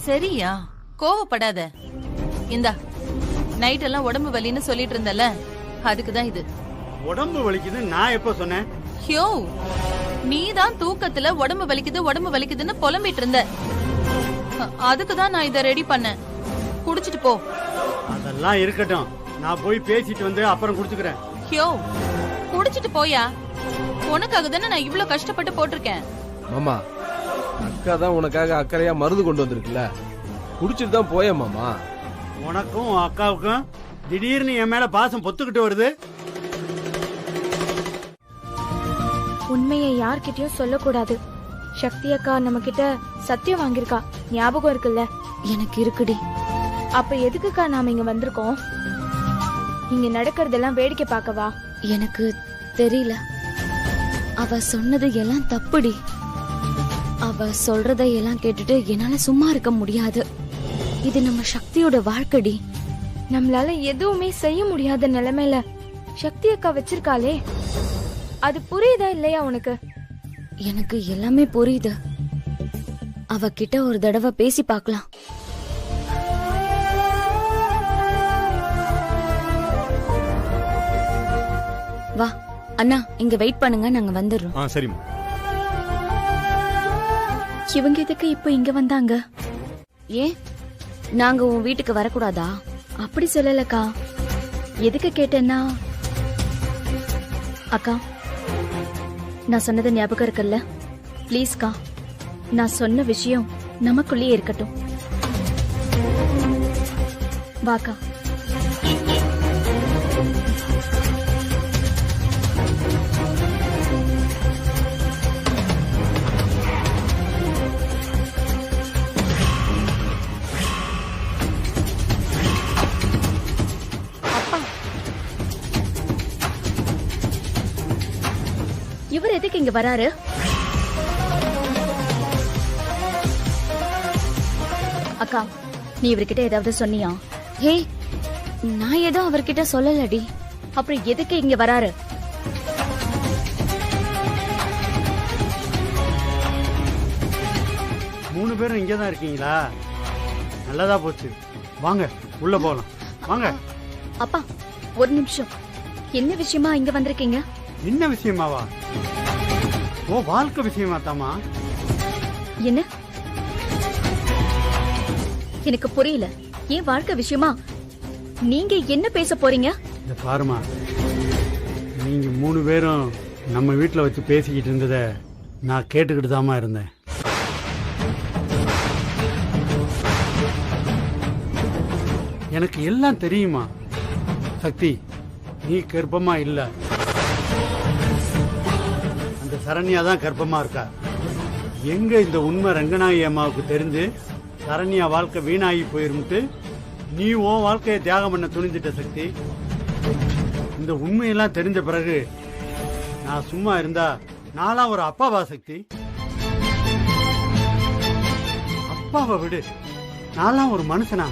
சரியா, கோவப்படாத. இந்தா, நைட் எல்லாம் உடம்பு வலின்னு சொல்லிட்டு இருந்தல, அதுக்குதான் இது. உடம்பு வலிக்குது நான் எப்ப சொன்னேன்? ஹியோ, நீதான் தூக்கத்துல உடம்பு வலிக்குதுன்னு புலம்பிட்டு இருந்த. அதுக்குதான் நான் இத ரெடி பண்ணேன். குடிச்சிட்டு போ. அதெல்லாம் இருக்கட்டும், நான் போய் பேசிட்டு வந்து அப்புறம் குடிச்சுக்கிறேன். ஹியோ, குடிச்சிட்டு போயா. உனக்காக தானே நான் இவ்ளோ கஷ்டப்பட்டு போட்டிருக்கேன். மாமா, அக்கா தான் உனக்காக அக்கறையா மருந்து கொண்டு வந்திருக்குல்ல, குடிச்சிட்டு தான் போய மாமா. உனக்கும் அக்காவுக்கும் திடீர்னு என் மேல பாசம் பொத்துக்கிட்டு வருது. உண்மையை யார்கிட்டயும் சொல்லக்கூடாது. சக்தி அக்கா நம்ம கிட்ட சத்தியம் வாங்கிருக்கா, ஞாபகம் இருக்குல்ல? எனக்கு இருக்குடி. அப்ப எதுக்குக்கா நாம இங்க வந்திருக்கோம்? இங்க நடக்கிறதெல்லாம் வேடிக்கை பார்க்கவா? எனக்கு தெரியல. அவ சொன்னது எல்லாம் தப்புடி. அவ சொல்றத எல்லாம் கேட்டுட்டு என்னால சும்மா இருக்க முடியாது. இது நம்ம சக்தியோட வாழ்க்கடி. நம்மளால எதுவுமே செய்ய முடியாத நிலைமையில சக்தி அக்கா வச்சிருக்காளே, அது புரியுதா இல்லையா உனக்கு? எனக்கு எல்லாமே புரியுது. அவ கிட்ட ஒரு தடவை பேசி பார்க்கலாம். வா அண்ணா, இங்க வெயிட் பண்ணுங்க, நாங்க வந்துடுறோம். சரிம்மா. இவங்க எதுக்கு இப்ப இங்க வந்தாங்க? ஏன், நாங்க உன் வீட்டுக்கு வரக்கூடாதா? அப்படி சொல்லலக்கா. எதுக்கு கேட்டேன்னா, அக்கா நான் சொன்னது ஞாபகம் இருக்குல்ல? ப்ளீஸ்க்கா, நான் சொன்ன விஷயம் நமக்குள்ளேயே இருக்கட்டும். வாக்கா. இவர் எதுக்கு இங்க வராரு? அக்கா, நீ இவர்கிட்ட ஏதாவது சொன்னியா? ஹே, நான் ஏதோ அவர்கிட்ட சொல்லலடி. அப்புறம் எதுக்கு இங்க வராரு? மூணு பேரும் இங்கதான் இருக்கீங்களா? நல்லதா போச்சு. வாங்க உள்ள போலாம். வாங்க. அப்பா ஒரு நிமிஷம், என்ன விஷயமா இங்க வந்திருக்கீங்க? என்ன விஷயமாவா? ஓ, வாழ்க்கை விஷயமா தாமா? என்ன? எனக்கு புரியல. ஏன் வாழ்க்கை விஷயமா நீங்க என்ன பேச போறீங்க? இந்த பாருமா, நீங்க மூணு பேரும் நம்ம வீட்டுல வச்சு பேசிக்கிட்டு இருந்தத நான் கேட்டுக்கிட்டு தாமா இருந்தேன். எனக்கு எல்லாம் தெரியுமா சக்தி. நீ கர்ப்பமா இல்ல, அந்த சரண்யா தான் கர்ப்பமா இருக்கா. எங்க இந்த உண்மை ரங்கநாயகி அம்மாவுக்கு தெரிஞ்சு சரண்யா வாழ்க்கை வீணாகி போயிருந்துட்டு நீ உன் வாழ்க்கையை தியாகம் பண்ண துணிஞ்சிட்ட சக்தி. இந்த உண்மையெல்லாம் தெரிஞ்ச பிறகு நான் சும்மா இருந்தா நான்லாம் ஒரு அப்பாவா சக்தி? அப்பாவை விடு, நான்லாம் ஒரு மனுஷனா?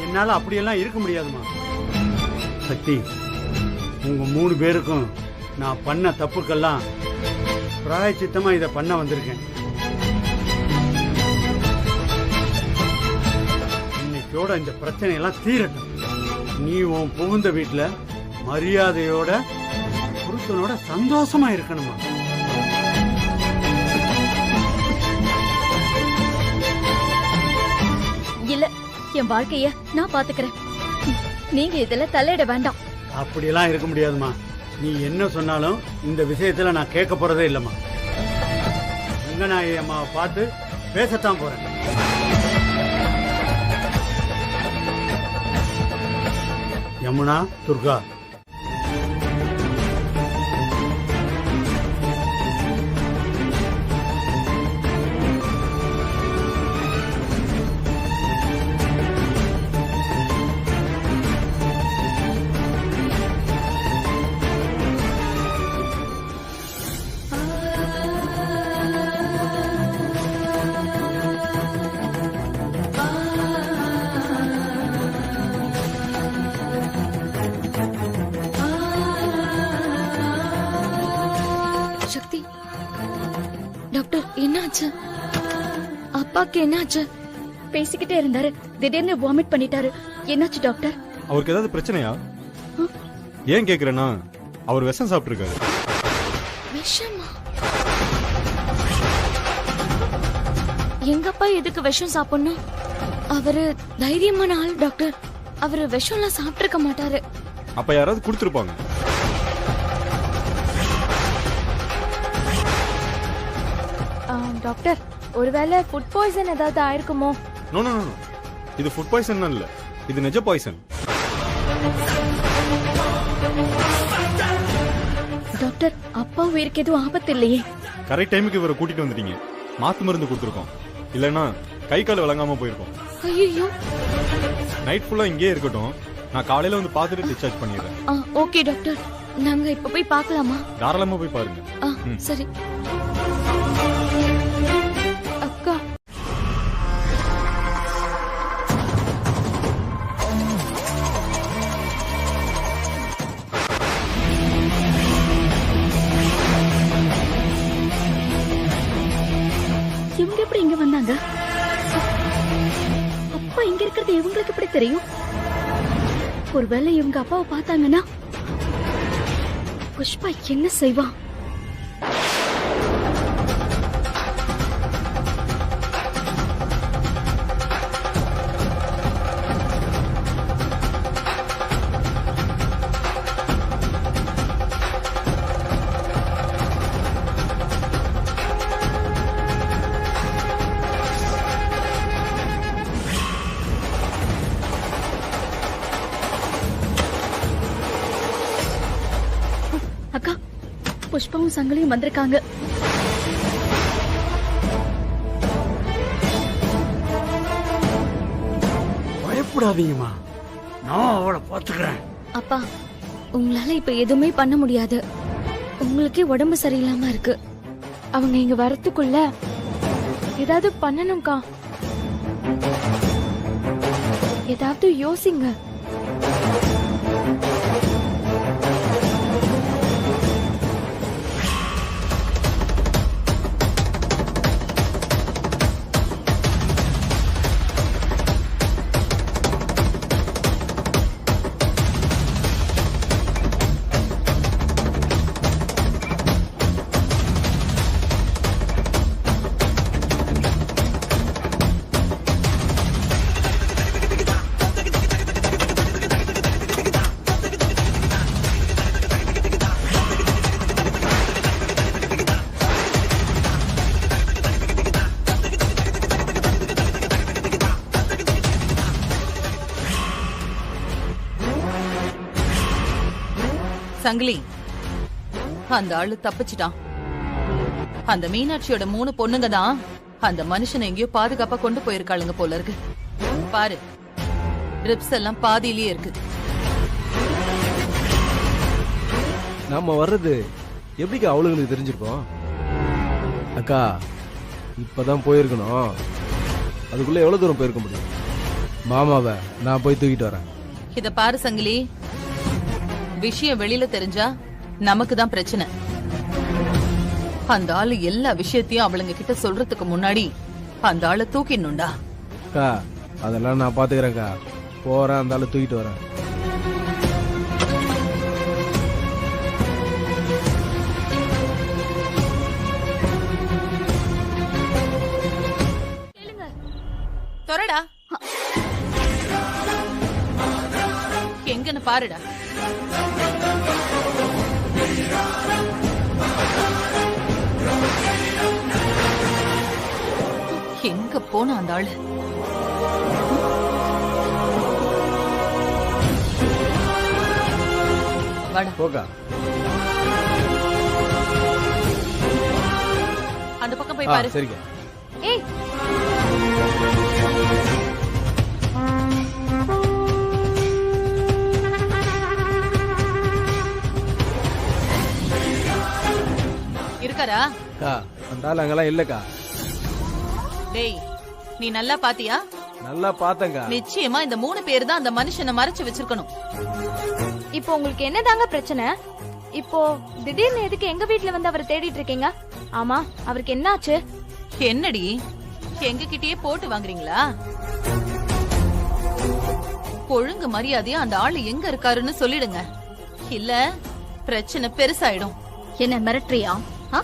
என்னால அப்படியெல்லாம் இருக்க முடியாதுமா சக்தி. உங்க மூணு பேருக்கும் நான் பண்ண தப்புக்கெல்லாம் பிராயச்சித்தமா இதை பண்ண வந்திருக்கேன். இன்னைக்கோட இந்த பிரச்சனையெல்லாம் தீரட்டும். நீ உன் புகுந்த வீட்டுல மரியாதையோட புருஷனோட சந்தோஷமா இருக்கணுமா? இல்ல, என் வாழ்க்கைய நான் பாத்துக்கிறேன். நீங்க இதெல்லாம் தலையிட வேண்டாம். அப்படியெல்லாம் இருக்க முடியாதுமா. நீ என்ன சொன்னாலும் இந்த விஷயத்துல நான் கேட்க போறதே இல்லம்மா. ரங்கநாயகி அம்மாவை பார்த்து பேசத்தான் போறேன். யமுனா, துர்கா, சக்தி டாக்டர் என்னாச்சு? அப்பாக்கு என்னாச்சு? பேசிக்கிட்டே இருந்தாரு, திடீர்னு வாமிட் பண்ணிட்டாரு. என்னாச்சு டாக்டர்? அவருக்கு ஏதாவது பிரச்சனையா? ஏன் கேக்குறேன்னா அவர் விஷம் சாப்பிட்டிருக்காரு. விஷமா? எங்க அப்பா எதுக்கு விஷம் சாப்பிடணும்? அவரு தைரியமான ஆள் டாக்டர். அவரு விஷம்லாம் சாப்பிட்டிருக்க மாட்டாரு. அப்ப யாராவது கொடுத்துருப்பாங்க. டாக்டர், ஒருவேளை ஃபுட் பாய்சன் ஏதாவது ஆயிருக்குமோ? நோ நோ நோ, இது ஃபுட் பாய்சன் இல்ல, இது நிஜ பாய்சன். டாக்டர், அப்பா உயிருக்கு எதுவும் ஆபத்து இல்லையே? கரெக்ட் டைமுக்கு இவரை கூட்டிட்டு வந்துட்டீங்க. மாத்து மருந்து கொடுத்துருக்கோம், இல்லைன்னா கை கால் விளங்காம போயிருக்கோம். ஐயோ. நைட் ஃபுல்லா இங்கேயே இருக்கட்டும், நான் காலையில வந்து பார்த்துட்டு டிஸ்சார்ஜ் பண்ணிடுறேன். ஓகே டாக்டர், நாங்க இப்ப போய் பார்க்கலாமா? தாராளமா போய் பாருங்க. சரி. அக்கா, இவங்க எப்படி இங்க வந்தாங்க? அப்பா இங்க இருக்கிறது இவங்களுக்கு எப்படி தெரியும்? ஒருவேளை இவங்க அப்பாவை பார்த்தாங்கன்னா புஷ்பா என்ன செய்வா? அக்கா, புஷ்பாவும் சங்கலியும் வந்திருக்காங்க. பயப்படாதீங்கம்மா, நான் அவளை பாத்துக்கிறேன். அப்பா, உங்களால இப்ப எதுவுமே பண்ண முடியாது. உங்களுக்கே உடம்பு சரியில்லாம இருக்கு. அவங்க இங்க வரத்துக்குள்ள ஏதாவது பண்ணணும்க்கா. ஏதாவது யோசிங்க. சங்கிலி, அந்த ஆளு தப்பிச்சிட்டான். அந்த மீனாட்சியோட 3 பொண்ணுங்க தான் அந்த மனுஷனை எங்கேயோ பாதுகாப்பா கொண்டு போயிருக்காளுங்க போல இருக்கு. பாரு, ரிப்ஸ் எல்லாம் பாதியிலேயே இருக்கு. நாம வர்றது எப்படிக்கா அவளுங்களுக்கு தெரிஞ்சிருக்கோம்? அக்கா, இப்பதான் போயிருக்கணும். அதுக்குள்ள எவ்வளவு தூரம் போயிருக்க முடியும்? மாமாவை நான் போய் தூக்கிட்டு வரேன். இத பாரு சங்கிலி, விஷயம் வெளியில தெரிஞ்சா நமக்கு தான் பிரச்சனை. அந்த ஆளு எல்லா விஷயத்தையும் அவளுங்க கிட்ட சொல்றதுக்கு முன்னாடி அந்த ஆளை தூக்கிடணும்டா. அக்கா, அதெல்லாம் நான் பாத்துக்கிறேன்க்கா. போறேன், அந்த ஆளை தூக்கிட்டு வரேன். தொரடா, எங்கன்னு பாருடா. எங்க போன அந்த ஆளு? வாடா, போக்கா. அந்த பக்கம் போய் பாரு. சரிக்கா. ஏய், இருக்காரா? அக்கா, அந்த ஆள் அங்கெல்லாம் இல்லக்கா. டேய், நீ நல்லா பாத்தியா? நல்லா பார்த்தேன்க்கா. நிச்சயமா இந்த 3 பேர் தான் அந்த மனுஷனை மறைச்சு வச்சிருக்கணும். இப்போ உங்களுக்கு என்னதாங்க பிரச்சனை? இப்போ திடீர்னு எதுக்கு எங்க வீட்ல வந்து அவரை தேடிட்டு இருக்கீங்க? ஆமா, அவருக்கு என்னாச்சு? என்னடி எங்க கிட்டயே போட்டு வாங்குறீங்களா? ஒழுங்கு மரியாதையா அந்த ஆளு எங்க இருக்காருன்னு சொல்லிடுங்க, இல்ல பிரச்சனை பெருசாயிடும். என்ன மிரட்டுறியா? ஆ?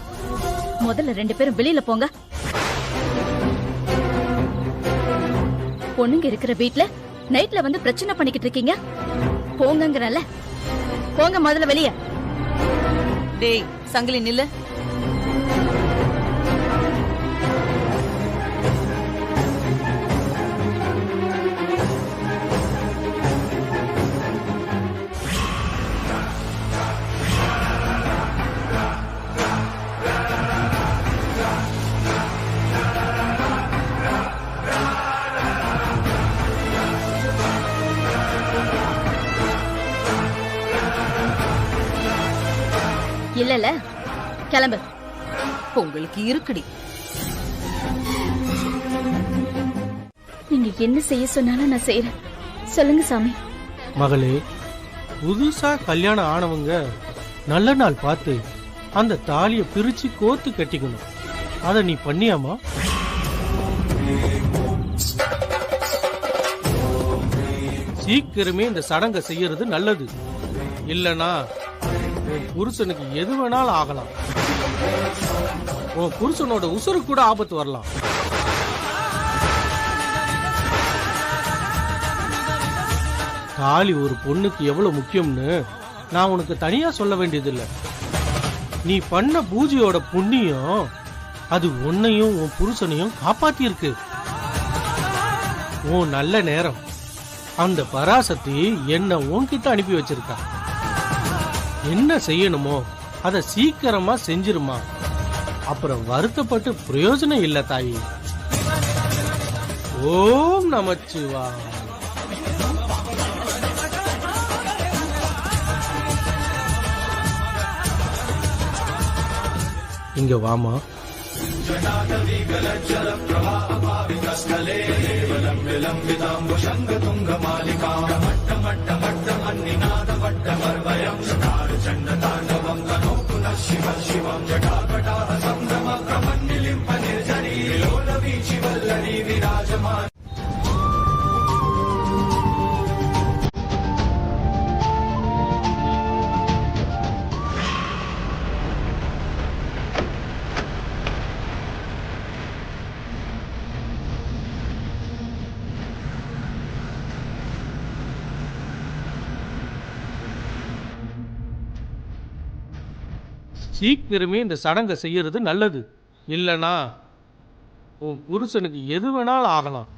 முதல்ல 2 பேரும் வெளியில போங்க. பொண்ணுங்க இருக்கிற வீட்ல நைட்ல வந்து பிரச்சனை பண்ணிக்கிட்டு இருக்கீங்க. போங்கங்கறல. போங்க முதல்ல வெளிய. டேய் சங்கிலி நில்லு. இல்லல, கிளம்பு. உங்களுக்கு இருக்குடி. நீங்க என்ன செய்ய சொன்னாலும் நான் செய்யறேன். சொல்லுங்க சாமி. மகளே, புதுசா கல்யாணம் ஆனவங்க நல்ல நாள் பார்த்து அந்த தாலிய பிரிச்சு கோத்து கட்டிக்கணும். அத நீ பண்ணியாமா? சீக்கிரமே இந்த சடங்கை செய்யறது நல்லது. இல்லனா உன் புருஷனுக்கு எது வேணாலும் ஆகலாம். உன் புருஷனோட உசுரு கூட ஆபத்து வரலாம். தாலி ஒரு பொண்ணுக்கு எவ்வளவு முக்கியம்னு நான் உனக்கு தனியா சொல்ல வேண்டியதில்லை. நீ பண்ண பூஜையோட புண்ணியம் அது உன்னையும் உன் புருஷனையும் காப்பாத்தி இருக்கு. உன் நல்ல நேரம் அந்த பராசக்தி என்ன உன்கிட்ட அனுப்பி வச்சிருக்கா. என்ன செய்யணுமோ அத சீக்கிரமா செஞ்சிருமா. அப்புறம் வருத்தப்பட்டு பிரயோஜனம் இல்ல தாயி. ஓம் நமச்சிவாய. இங்க வாமா. சீக்கிரமே இந்த சடங்கை செய்யறது நல்லது. இல்லனா உன் புருஷனுக்கு எது வேணாலும் ஆகலாம்.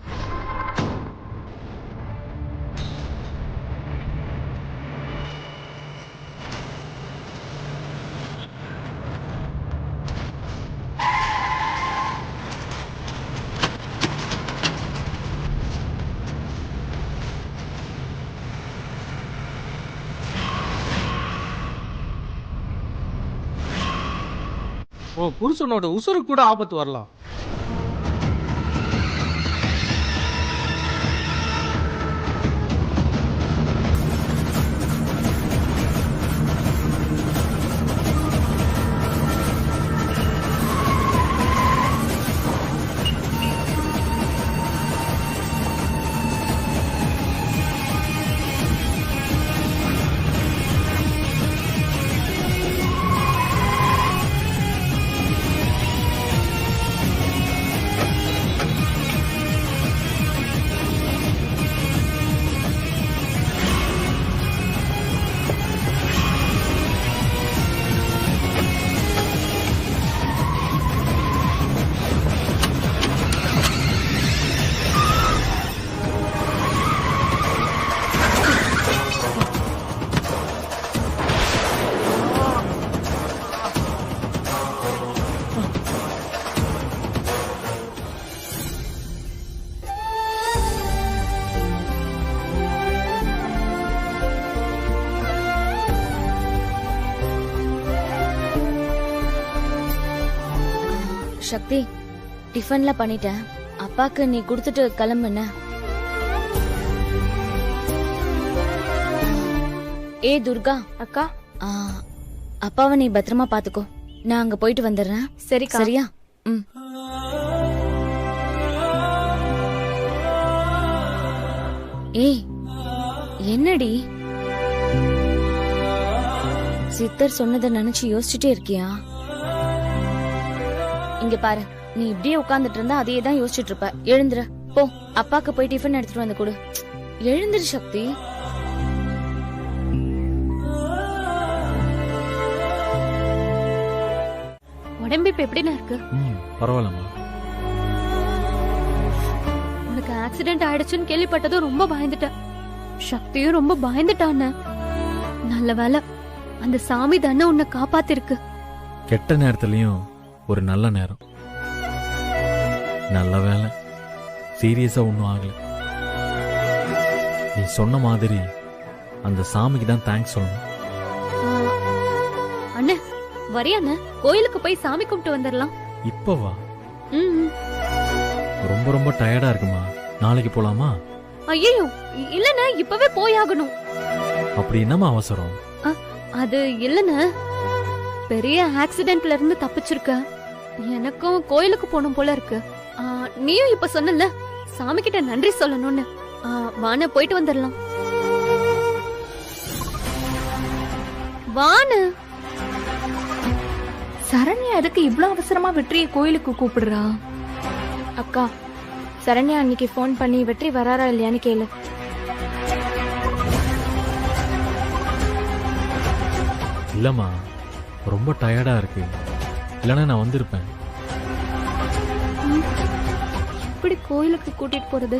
உன் புருஷனோட உசுரு கூட ஆபத்து வரலாம். சக்தி, டிஃபன்ல பண்ணிட்டேன். அப்பாக்கு நீ கொடுத்துட்டு கிளம்புன. ஏ துர்கா அக்கா, அப்பாவை நீ பத்திரமா பாத்துக்கோ. நான் அங்க போயிட்டு வந்துடுறேன். சரிக்கா. சரியா? ம். ஏய், என்னடி சித்தர் சொன்னதை நினைச்சு யோசிச்சுட்டே இருக்கியா? இங்க பாரு, நீ இப்படியே உட்கார்ந்துட்டு இருந்தா அதையே தான் யோசிச்சுட்டு இருப்ப. எழுந்துரு போ, அப்பாக்கு போய் டிஃபன் எடுத்துட்டு வந்து கொடு. எழுந்துரு சக்தி. உடம்பு இப்ப எப்படின்னா இருக்கு? பரவாயில்லம்மா. உனக்கு ஆக்சிடென்ட் ஆயிடுச்சுன்னு கேள்விப்பட்டதும் ரொம்ப பயந்துட்டேன். சக்தியும் ரொம்ப பயந்துட்டான்னு. நல்ல வேலை, அந்த சாமி தானே உன்னை காப்பாத்திருக்கு. கெட்ட நேரத்துலயும் ஒரு நல்ல நேரம். நல்ல வேலை, சீரியஸா ஒன்றும் ஆகல. நீ சொன்ன மாதிரி அந்த சாமிக்கு தான் தேங்க்ஸ் சொல்லணும். அண்ணே வரியாண்ண, கோயிலுக்கு போய் சாமி கும்பிட்டு வந்துடலாம். இப்ப வா. ரொம்ப ரொம்ப டயர்டா இருக்குமா, நாளைக்கு போலாமா? ஐயோ இல்லண்ண, இப்பவே போயாகணும். அப்படி என்னமா அவசரம்? அது இல்லண்ண, பெரிய ஆக்சிடென்ட்ல இருந்து தப்பிச்சிருக்க. எனக்கும் கோயிலுக்கு போகணும் போல இருக்கு. நீயும் இப்ப சொன்னல சாமி கிட்ட நன்றி சொல்லணும்னு. வான போயிட்டு வந்துடலாம். வான. சரண்யா எதுக்கு இவ்ளோ அவசரமா வெற்றியை கோயிலுக்கு கூப்பிடுறா? அக்கா, சரண்யா அன்னைக்கு ஃபோன் பண்ணி வெற்றி வராரா இல்லையான்னு கேளு. இல்லம்மா, ரொம்ப டயர்டா இருக்கு. இல்லைன்னா நான் வந்திருப்பேன். எப்படி கோயிலுக்கு கூட்டிட்டு போறது?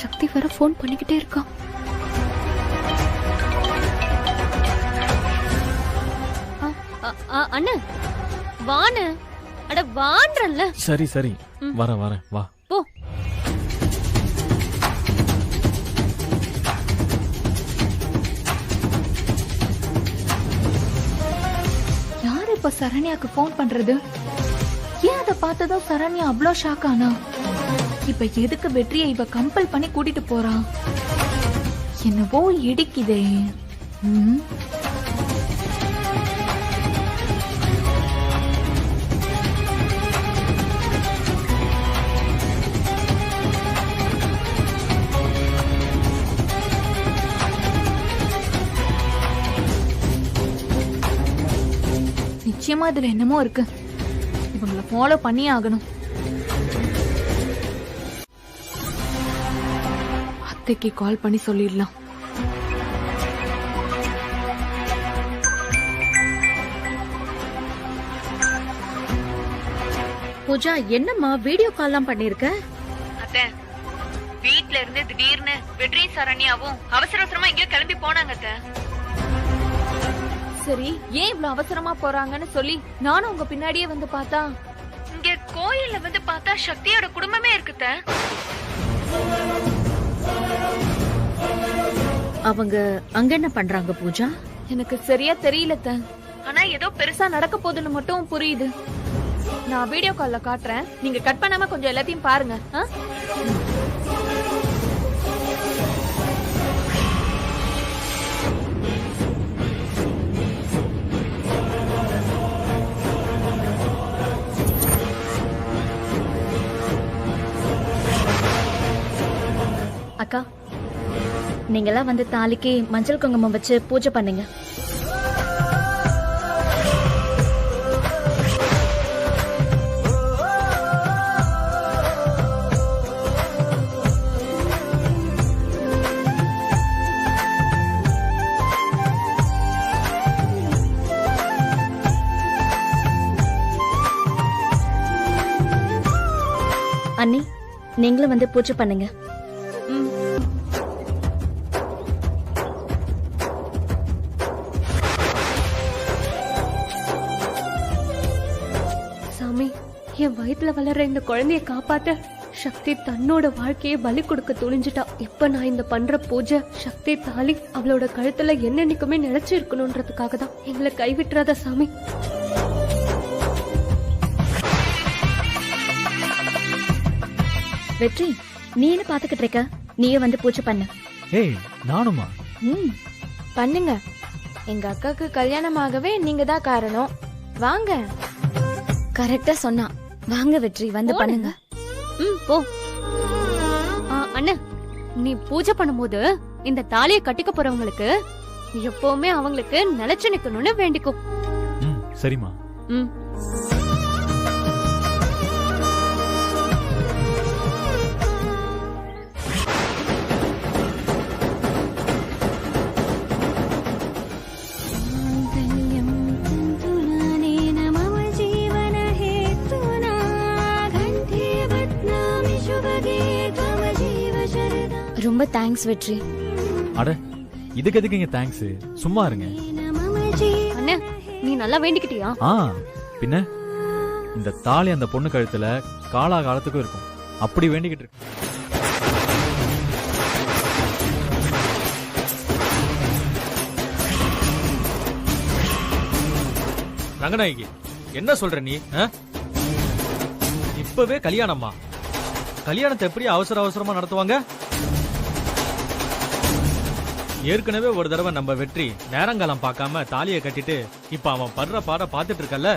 சக்தி வர போன் பண்ணிக்கிட்டே இருக்கா. அண்ணா வான. அட வான்றல்ல. சரி சரி, வரேன் வா. போ. யாரு இப்ப சரண்யாக்கு போன் பண்றது? ஏன் அதை பார்த்ததும் சரண்யா அவ்வளோ ஷாக் ஆனா? இப்ப எதுக்கு வெற்றியை இவ கம்பல் பண்ணி கூட்டிட்டு போறா? என்னவோ இடிக்குதே. நிச்சயமா இதுல என்னமோ இருக்கு. இவங்களை ஃபாலோ பண்ணியே ஆகணும். அத்தைக்கு கால் பண்ணி சொல்லிடலாம். பூஜா, என்னம்மா வீடியோ கால்லாம் பண்ணிருக்க? அத்தை, வீட்ல இருந்து திடீர்னு வெற்றி சரண்யாவும் அவசர அவசரமா எங்கேயோ கிளம்பி போனாங்க அத்தை. சரி, ஏன் இவ்வளவு அவசரமா போறாங்கன்னு சொல்லி நானும் உங்க பின்னாடியே வந்து பார்த்தா, இங்க கோயில்ல வந்து பார்த்தா சக்தியோட குடும்பமே இருக்குத. அவங்க அங்க என்ன பண்றாங்க பூஜா? எனக்கு சரியா தெரியல அத்தை. ஆனா ஏதோ பெருசா நடக்க போகுதுன்னு மட்டும் புரியுது. நான் வீடியோ கால்ல காட்டுறேன், நீங்க கட் பண்ணாம கொஞ்சம் எல்லாத்தையும் பாருங்க. அக்கா, நீங்கெல்லாம் வந்து தாலிக்கு மஞ்சள் குங்குமம் வச்சு பூஜை பண்ணுங்க. அண்ணி, நீங்களும் வந்து பூஜை பண்ணுங்க. சாமி, என் வயிற்றுல வளர்ற இந்த குழந்தைய காப்பாத்த சக்தி தன்னோட வாழ்க்கையை பலி கொடுக்க துணிஞ்சிட்டா. இப்ப நான் இந்த பண்ற பூஜை சக்தி தாலி அவளோட கழுத்துல என்னன்னைக்குமே நிலைச்சு இருக்கணும்ன்றதுக்காக தான். எங்களை கைவிட்டுறாத சாமி. வெற்றி நீ என்ன பாத்துக்கிட்டு இருக்க? நீயே வந்து பூஜை பண்ணு. ஏய் நானுமா? பண்ணுங்க. எங்க அக்காக்கு கல்யாணமாகவே நீங்க தான் காரணம். வாங்க. கரெக்டா சொன்னா. வாங்க வெற்றி வந்து பண்ணுங்க. போ. அண்ணா, நீ பூஜை பண்ணும்போது இந்த தாலியை கட்டிக்க போறவங்களுக்கு எப்பவுமே அவங்களுக்கு நிலைச்சு நிக்கணும்னு வேண்டிக்கும். சரிம்மா. ரொம்ப தேங்க்ஸ் வெற்றி. அட இதுக்கு எதுக்கு இங்க தேங்க்ஸ்? சும்மா இருங்க. அண்ணா, நீ நல்லா வேண்டிக்கிட்டியா? பின்ன இந்த தாலி அந்த பொண்ணு கழுத்துல காலா காலத்துக்கும் இருக்கும். அப்படி வேண்டிக்கிட்டு இருக்கு. ரங்கநாயகி, என்ன சொல்ற நீ? இப்பவே கல்யாணமா? கல்யாணத்தை எப்படி அவசர அவசரமா நடத்துவாங்க? ஏற்கனவே ஒரு தடவை நம்ம வெற்றி நேரங்காலம் பார்க்காம தாலியை கட்டிட்டு இப்ப அவன் படுற பாட பாத்துட்டு இருக்கல்ல.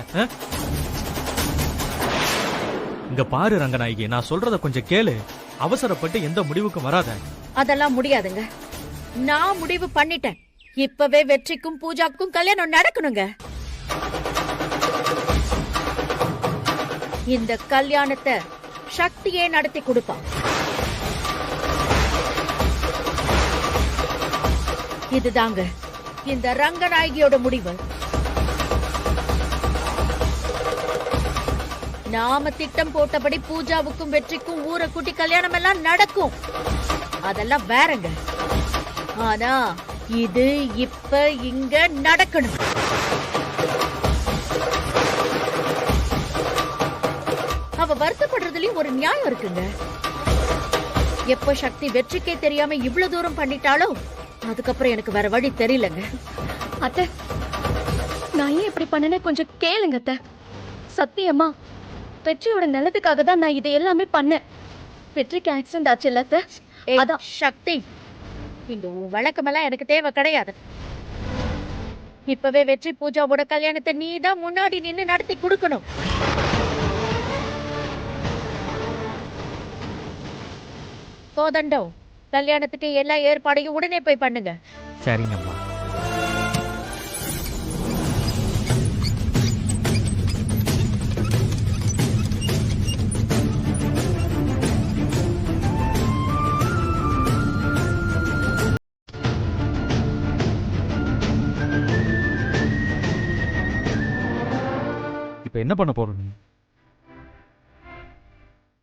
இங்க பாரு ரங்கநாயகி, நான் சொல்றத கொஞ்சம் கேளு. அவசரப்பட்டு எந்த முடிவுக்கும் வராத. அதெல்லாம் முடியாதுங்க. நான் முடிவு பண்ணிட்டேன். இப்பவே வெற்றிக்கும் பூஜாக்கும் கல்யாணம் நடக்கணுங்க. இந்த கல்யாணத்தை சக்தியே நடத்தி கொடுப்பான். இதுதாங்க இந்த ரங்கநாயகியோட முடிவு. நாம திட்டம் போட்டபடி பூஜாவுக்கும் வெற்றிக்கும் ஊரை கூட்டி கல்யாணம் எல்லாம் நடக்கும். அதெல்லாம் வேறங்க. ஆனா இது இப்ப இங்க நடக்கணும். அவ வருத்தப்படுறதுலயும் ஒரு நியாயம் இருக்குங்க. எப்ப சக்தி வெற்றிக்கே தெரியாம இவ்வளவு தூரம் பண்ணிட்டாலோ அதுக்கப்புறம் எனக்கு வேற வழி தெரியலங்க. அத்தை, நான் ஏன் இப்படி பண்ணனே கொஞ்சம் கேளுங்க அத்தை. சத்தியமா வெற்றியோட நிலத்துக்காக தான் நான் இதை எல்லாமே பண்ணேன். வெற்றிக்கு ஆக்சிடென்ட் ஆச்சு இல்ல அத்தை? அதான் சக்தி, இந்த வழக்கமெல்லாம் எனக்கு தேவை கிடையாது. இப்பவே வெற்றி பூஜாவோட கல்யாணத்தை நீ தான் முன்னாடி நின்னு நடத்தி கொடுக்கணும். கோதண்டம், கல்யாணத்துக்கு எல்லா ஏற்பாடையும் உடனே போய் பண்ணுங்க. சரிங்கம்மா. இப்ப என்ன பண்ண போற நீ?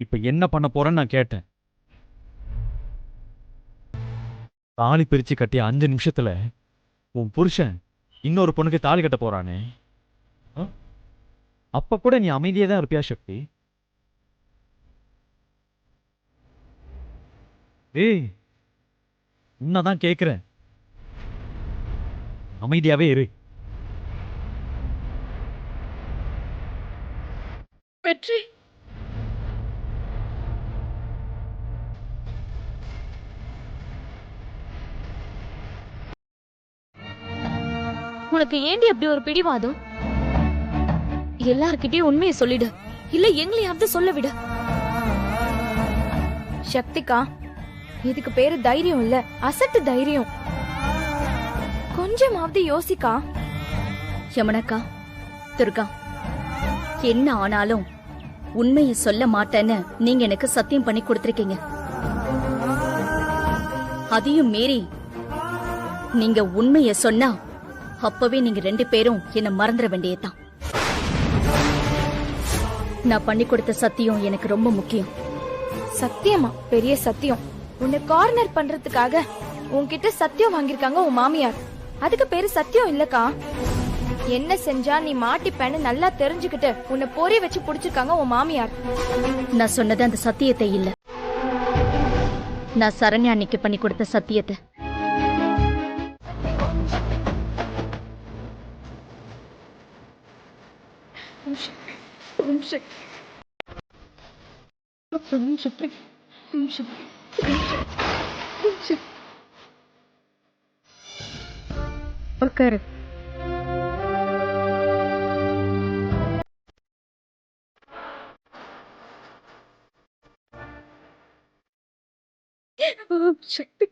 இப்ப என்ன பண்ண போறேன்னு நான் கேட்டேன். தாலி பிரிச்சு கட்டி 5 நிமிஷத்துல உன் புருஷன் இன்னொரு பொண்ணுக்கு தாலி கட்ட போறானே, அப்ப கூட நீ அமைதியே தான் இருப்பியா சக்தி? ஏய், உன்னதான் கேக்குறேன். அமைதியாவே இரு. வெற்றி, உனக்கு ஏண்டி அப்படி ஒரு பிடிவாதம்? எல்லார்கிட்டயும் உண்மையை சொல்லிடு, இல்ல எங்களையாவது சொல்ல விடு. சக்திகா, இதுக்கு பேரு தைரியம் இல்ல, அசட்டு தைரியம். கொஞ்சமாவது யோசிக்கா. யமுனக்கா, துர்கா, என்ன ஆனாலும் உண்மையை சொல்ல மாட்டேன்னு நீங்க எனக்கு சத்தியம் பண்ணி கொடுத்திருக்கீங்க. அதையும் மீறி நீங்க உண்மையை சொன்னா அப்பவே நீங்க 2 பேரும் என்ன மறந்துட வேண்டியதுதான். நான் பண்ணி கொடுத்த சத்தியம் எனக்கு ரொம்ப முக்கியம். சத்தியமா? பெரிய சத்தியம். உன்னை கார்னர் பண்றதுக்காக உன்கிட்ட சத்தியம் வாங்கிருக்காங்க உன் மாமியார். அதுக்கு பேரு சத்தியம் இல்லக்கா. என்ன செஞ்சா நீ மாட்டிப்பேன்னு நல்லா தெரிஞ்சுக்கிட்டு உன்னை பொறி வச்சு புடிச்சிருக்காங்க உன் மாமியார். நான் சொன்னது அந்த சத்தியத்தை இல்ல, நான் சரண்யா அன்னைக்கு பண்ணி கொடுத்த சத்தியத்தை. உட்காரு. சக்தி,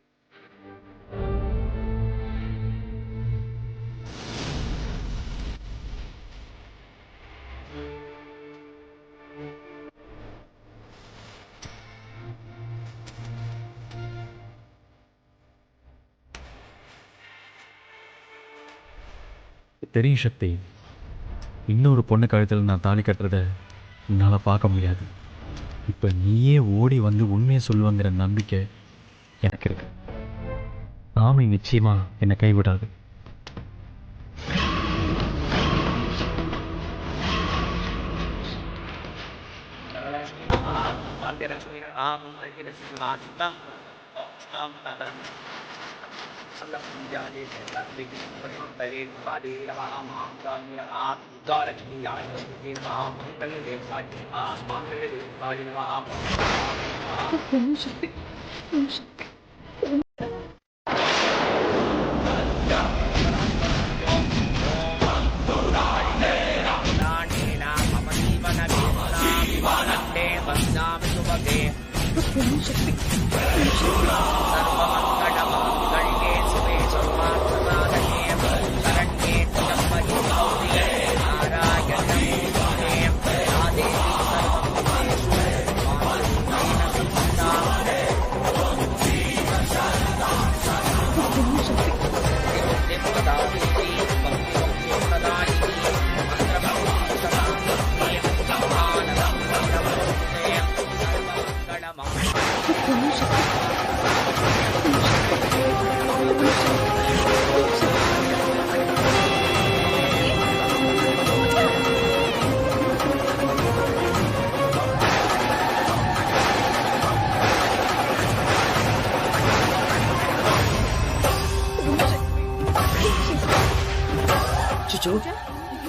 தெரியும் சக்தி, இன்னொரு பொண்ணு கழுத்தில் நான் தாலி கட்டுறத என்னால் பார்க்க முடியாது. இப்போ நீயே ஓடி வந்து உண்மையை சொல்லுவாங்கிற நம்பிக்கை எனக்கு இருக்கு. சாமி நிச்சயமா என்னை கைவிடாது.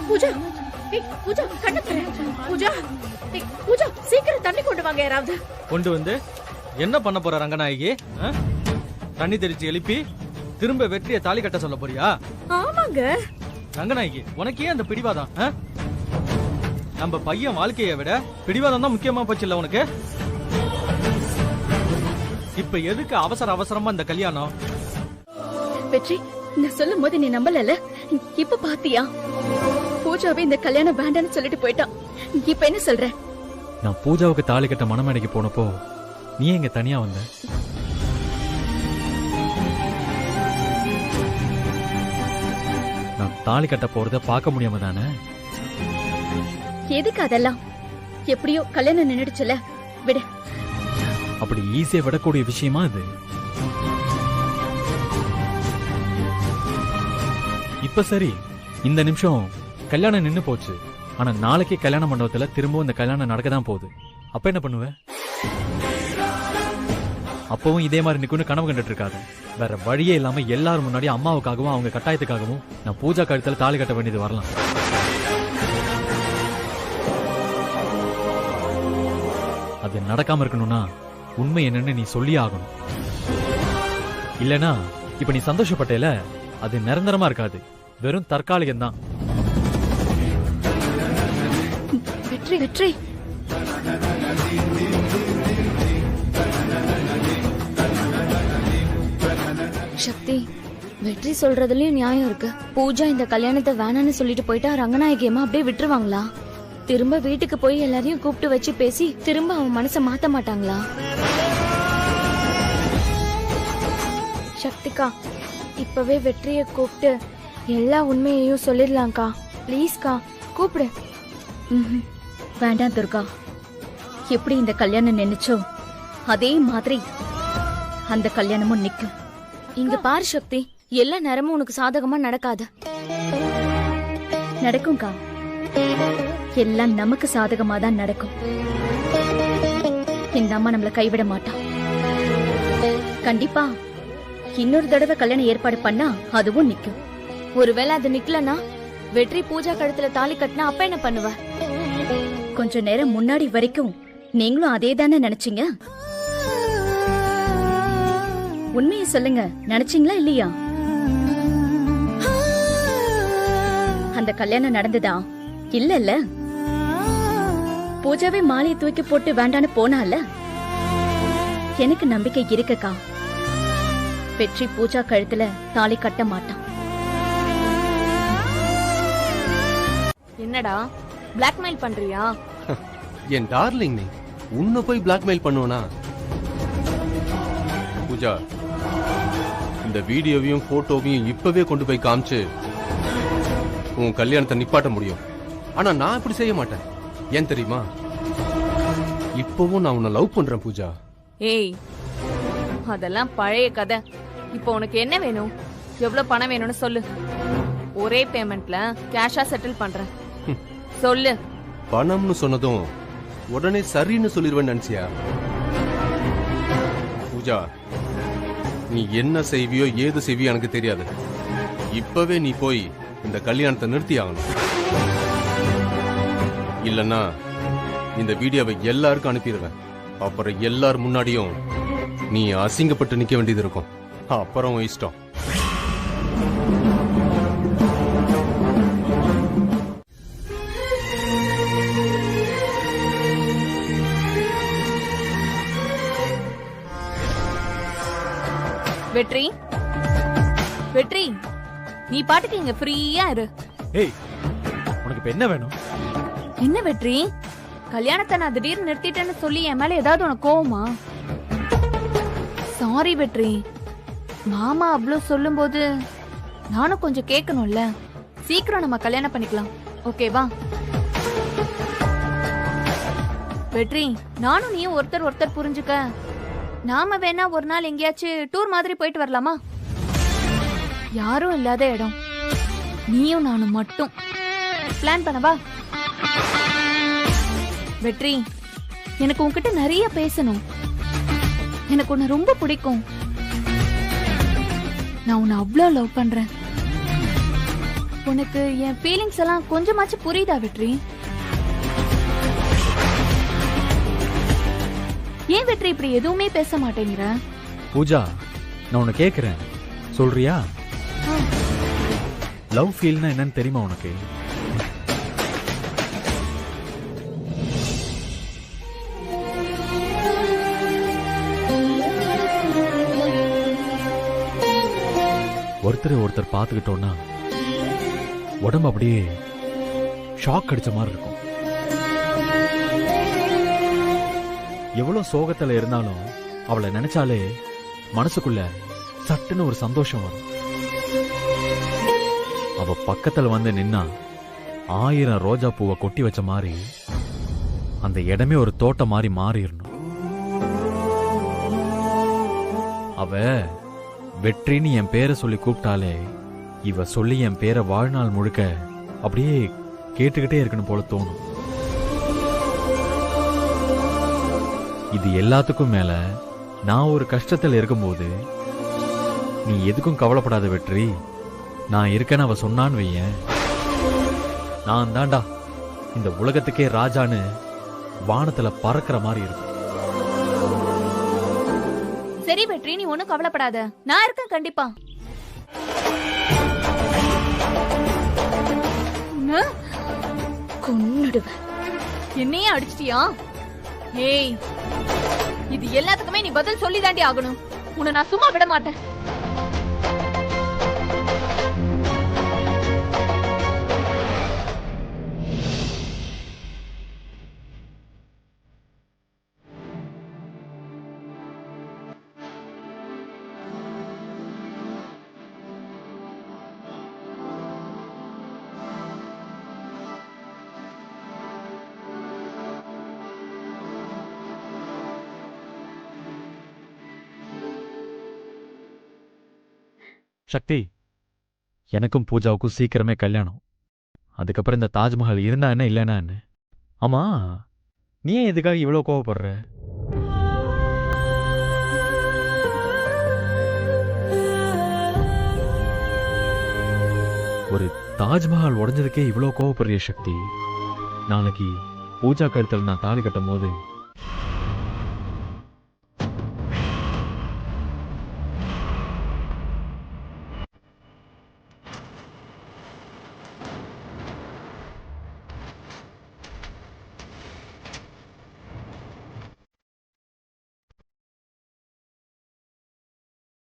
பூஜா, பூஜா, கண்ணு தர. பூஜா, பூஜா, சீக்கிரம் தண்ணி கொண்டு வாங்க யாராவது. கொண்டு வந்து என்ன பண்ண போற ரங்கநாயகி? தண்ணி தெளிச்சு எழுப்பி திரும்ப வெற்றியை தாலி கட்ட சொல்ல போறியா? ஆமாங்க ரங்கநாயகி, உனக்கு ஏன் அந்த பிடிவாதம்? நம்ம பையன் வாழ்க்கையை விட பிடிவாதம் தான் முக்கியமா போச்சு இல்ல உனக்கு? இப்ப எதுக்கு அவசரமா இந்த கல்யாணம்? வெற்றி, நான் சொல்லும் போது நீ நம்பல. இப்ப பாத்தியா, பூஜாவே இந்த கல்யாணம் வேண்டான்னு சொல்லிட்டு போயிட்டான். இப்ப என்ன சொல்ற? நான் பூஜாவுக்கு தாலி கட்ட மணமேடைக்கு போனப்போ நீ எங்க தனியா வந்த? நான் தாலி கட்ட போறத பார்க்க முடியாம தானே? எதுக்கு அதெல்லாம்? எப்படியோ கல்யாணம் நின்னுடுச்சுல, விடு. அப்படி ஈஸியா விடக்கூடிய விஷயமா இது? இப்ப சரி, இந்த நிமிஷம் கல்யாணம் நின்னு போச்சு. ஆனா நாளைக்கே கல்யாண மண்டபத்துல திரும்பவும் இந்த கல்யாணம் நடக்கதான் போகுது. அப்ப என்ன பண்ணுவ? அப்பவும் இதே மாதிரி நிக்கணும் கனவு கண்டுட்டு இருக்காது. வேற வழியே இல்லாம எல்லாரும் முன்னாடி அம்மாவுக்காகவும் அவங்க கட்டாயத்துக்காகவும் நான் பூஜா கழுத்துல தாலி கட்ட வேண்டியது வரலாம். அது நடக்காம இருக்கணும்னா உண்மை என்னன்னு நீ சொல்லியே ஆகணும். இல்லனா இப்ப நீ சந்தோஷப்பட்டேல, அது நிரந்தரமா இருக்காது, வெறும் தற்காலிகம் தான். வெற்றி, வெற்றி, சக்தி, வெற்றி சொல்றதுலயும் நியாயம் இருக்கு. பூஜா இந்த கல்யாணத்தை வேணான்னு சொல்லிட்டு போயிட்டா ரங்கநாயகி அம்மா அப்படியே விட்டுருவாங்களா? திரும்ப வீட்டுக்கு போய் எல்லாரையும் கூப்பிட்டு வச்சு பேசி திரும்ப அவன் மனசை மாத்த மாட்டாங்களா? சக்திகா, இப்பவே வெற்றியை கூப்பிட்டு எல்லா உண்மையையும் சொல்லிடலாம்க்கா. ப்ளீஸ்க்கா, கூப்பிடு. வேண்டாம் துர்கா, எப்படி இந்த கல்யாணம் நின்னுச்சோ அதே மாதிரி அந்த கல்யாணமும் நிக்கும். இங்க பாரு சக்தி, எல்லா நேரமும் உனக்கு சாதகமா நடக்காது. நடக்கும்க்கா, எல்லாம் நமக்கு சாதகமா தான் நடக்கும். இந்த அம்மா நம்மள கைவிட மாட்டான். கண்டிப்பா இன்னொரு தடவை கல்யாணம் ஏற்பாடு பண்ணா அதுவும் நிக்கும். ஒருவேளை அது நிக்கலனா, வெற்றி பூஜா கழுத்துல தாலி கட்டினா அப்ப என்ன பண்ணுவ? கொஞ்ச நேரம் முன்னாடி வரைக்கும் நீங்களும் அதே தானே நினைச்சீங்க. உண்மையை சொல்லுங்க, நினைச்சீங்களா இல்லையா? அந்த கல்யாணம் நடந்ததா? இல்ல பூஜாவே மாலையை தூக்கி போட்டு வேண்டான்னு போனால. எனக்கு நம்பிக்கை இருக்குக்கா, வெற்றி பூஜா கழுத்துல தாலி கட்ட மாட்டான். என்னடா பிளாக்மெயில் பண்றியா? என் டார்லிங், நீ உன்னை போய் பிளாக்மெயில் பண்ணுவனா? பூஜா, இந்த வீடியோவையும் போட்டோவையும் இப்பவே கொண்டு போய் காமிச்சு உன் கல்யாணத்தை நிப்பாட்ட முடியும். ஆனா நான் இப்படி செய்ய மாட்டேன். ஏன் தெரியுமா? இப்பவும் நான் உன்னை லவ் பண்றேன் பூஜா. ஏய், அதெல்லாம் பழைய கதை. இப்போ உனக்கு என்ன வேணும்? எவ்வளவு பணம் வேணும்னு சொல்லு. ஒரே பேமெண்ட்ல கேஷா செட்டில் பண்றேன். சொல்லு. பணம்னு சொன்னதும் உடனே சரின்னு சொல்லிடுவேன் நினைச்சியா? பூஜா, நீ என்ன செய்வியோ ஏது செய்வியோ எனக்கு தெரியாது. இப்பவே நீ போய் இந்த கல்யாணத்தை நிறுத்தி ஆகணும். இல்லன்னா இந்த வீடியோவை எல்லாருக்கும் அனுப்பிடுவேன். அப்புறம் எல்லார் முன்னாடியும் நீ அசிங்கப்பட்டு நிக்க வேண்டியது இருக்கும். அப்புறம் இஷ்டம். வெற்றி, வெற்றி, நீ பாட்டுக்கு இங்க ஃப்ரீயா இரு. ஏய், உனக்கு இப்ப என்ன வேணும்? என்ன வெற்றி, கல்யாணத்தை நான் திடீர்னு நிறுத்திட்டேன்னு சொல்லி என் மேல ஏதாவது உனக்கு கோவமா? சாரி வெற்றி, மாமா அவ்வளோ சொல்லும் போது நானும் கொஞ்சம் கேட்கணும்ல. சீக்கிரம் நம்ம கல்யாணம் பண்ணிக்கலாம், ஓகேவா? வெற்றி, நானும் நீயும் ஒருத்தர் புரிஞ்சுக்க. நாம வேணா ஒரு நாள் எங்கேயாச்சும் டூர் மாதிரி போயிட்டு வரலாமா? யாரும் இல்லாத இடம், நீயும் நானும் மட்டும். பிளான் பண்ணவா? வெற்றி, எனக்கு உன்கிட்ட நிறைய பேசணும். எனக்கு உன்னை ரொம்ப பிடிக்கும். நான் உன்னை அவ்வளோ லவ் பண்றேன். உனக்கு என் ஃபீலிங்ஸ் எல்லாம் கொஞ்சமாச்சும் புரியுதா வெற்றி? ஏன் வெற்றி இப்படி எதுவுமே பேச மாட்டேங்கிற? பூஜா, நான் உன்னை கேக்குறேன், சொல்றியா? லவ் ஃபீல்னா என்னன்னு தெரியுமா உனக்கு? ஒருத்தர் பார்த்துக்கிட்டோம்னா உடம்பு அப்படியே ஷாக் அடிச்ச மாதிரி இருக்கும். எவ்வளவு சோகத்துல இருந்தாலும் அவளை நினைச்சாலே மனசுக்குள்ள சட்டுன்னு ஒரு சந்தோஷம் வரும். அவ பக்கத்துல வந்து நின்னா 1000 ரோஜா பூவை கொட்டி வச்ச மாதிரி அந்த இடமே ஒரு தோட்டம் மாதிரி மாறிடணும். அவ வெற்றின்னு என் பேரை சொல்லி கூப்பிட்டாலே இவ சொல்லி என் பேரை வாழ்நாள் முழுக்க அப்படியே கேட்டுக்கிட்டே இருக்கணும் போல தோணும். இது எல்லாத்துக்கும் மேல நான் ஒரு கஷ்டத்தில் இருக்கும்போது நீ எதுக்கும் கவலைப்படாத வெற்றி, நான் இருக்கேன்னு அவ சொன்னான்னு வையேன், நான் தாண்டா இந்த உலகத்துக்கே ராஜான்னு வானத்துல பறக்கிற மாதிரி இருக்கும். சரி வெற்றி, நீ ஒண்ணும் கவலைப்படாத, நான் இருக்கேன் கண்டிப்பா. கொன்னுடுவேன். என்னையே அடிச்சிட்டியா? ஏய், இது எல்லாத்துக்குமே நீ பதில் சொல்லி தாண்டி ஆகணும். உன்னை நான் சும்மா விட மாட்டேன். சக்தி, எனக்கும் பூஜாவுக்கும் சீக்கிரமே கல்யாணம். அதுக்கப்புறம் இந்த தாஜ்மஹால் இருந்தா என்ன இல்லைன்னா என்ன? ஆமா, நீ ஏன் எதுக்காக இவ்வளோ கோவப்படுற? ஒரு தாஜ்மஹால் உடைஞ்சதுக்கே இவ்வளோ கோவப்படுறிய சக்தி, நாளைக்கு பூஜா கழுத்தில் நான் தாலி கட்டும் போது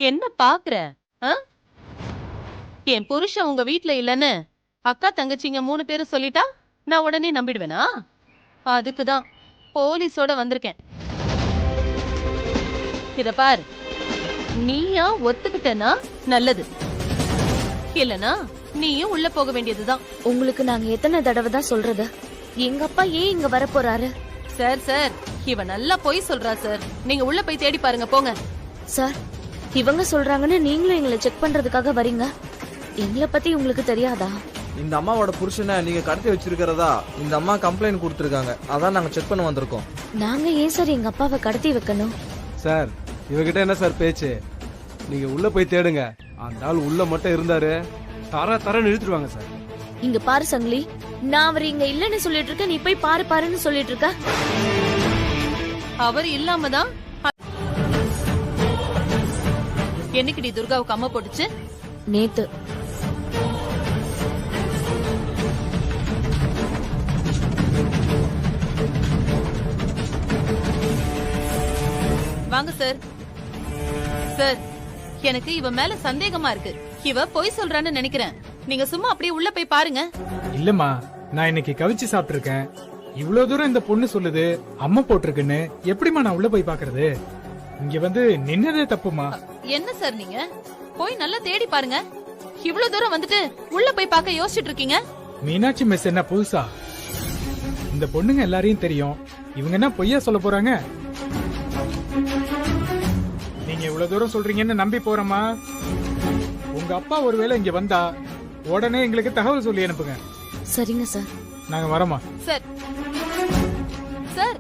என்ன பாக்குற? என் புருஷன் உங்க வீட்ல இல்லன்னு அக்கா தங்கச்சிங்க 3 பேரும் சொல்லிட்டா நான் உடனே நம்பிடுவேனா? அதுக்குதான் போலீஸோட வந்திருக்கேன். இத பாரு, நீயா ஒத்துக்கிட்டனா நல்லது, இல்லனா நீயும் உள்ள போக வேண்டியதுதான். உங்களுக்கு நாங்க எத்தனை தடவை தான் சொல்றது? எங்க அப்பா ஏன் இங்க வர போறாரு? சார் இவ நல்லா பொய் சொல்றா சார். நீங்க உள்ள போய் தேடி பாருங்க, போங்க. சார், இவங்க சொல்றாங்கன்னு நீங்களும் எங்களை செக் பண்றதுக்காக வரீங்க. எங்களை பத்தி உங்களுக்கு தெரியாதா? இந்த அம்மாவோட புருஷனை நீங்க கடத்தி வச்சிருக்கிறதா இந்த அம்மா கம்ப்ளைண்ட் கொடுத்துருக்காங்க. அதான் நாங்க செக் பண்ண வந்திருக்கோம். நாங்க ஏன் சார் எங்க அப்பாவை கடத்தி வைக்கணும்? சார், இவகிட்ட என்ன சார் பேச்சு? நீங்க உள்ள போய் தேடுங்க. அந்த ஆள் உள்ள மட்டும் இருந்தாரு தரன்னு இழுத்துருவாங்க சார். இங்க பாரு சங்கிலி, நான் அவர் இங்க இல்லன்னு சொல்லிட்டு இருக்கேன், நீ போய் பாருன்னு சொல்லிட்டு இருக்க. அவர் இல்லாமதான் என்னைக்குடி துர்காவுக்கு அம்மா போட்டுச்சு? நேத்து. வாங்க சார். சார், எனக்கு இவ மேல சந்தேகமா இருக்கு. இவ பொய் சொல்றான்னு நினைக்கிறேன். நீங்க சும்மா அப்படியே உள்ள போய் பாருங்க. இல்லம்மா, நான் இன்னைக்கு கவிச்சு சாப்பிட்டிருக்கேன். இவ்வளவு தூரம் இந்த பொண்ணு சொல்லுது அம்மா போட்டிருக்குன்னு, எப்படிமா நான் உள்ள போய் பாக்குறது? இங்க வந்து நின்னதே தப்புமா. என்ன சார் நீங்க? போய் நல்லா தேடி பாருங்க. இவ்வளவு தூரம் வந்துட்டு உள்ள போய் பார்க்க யோசிச்சுட்டு இருக்கீங்க. மீனாட்சி மிஸ் என்ன புதுசா? இந்த பொண்ணுங்க எல்லாரையும் தெரியும். இவங்க என்ன பொய்யா சொல்ல போறாங்க? நீங்க இவ்வளவு தூரம் சொல்றீங்கன்னு நம்பி போறோமா? உங்க அப்பா ஒருவேளை இங்க வந்தா உடனே எங்களுக்கு தகவல் சொல்லி அனுப்புங்க. சரிங்க சார். நாங்க வரோமா? சார் சார்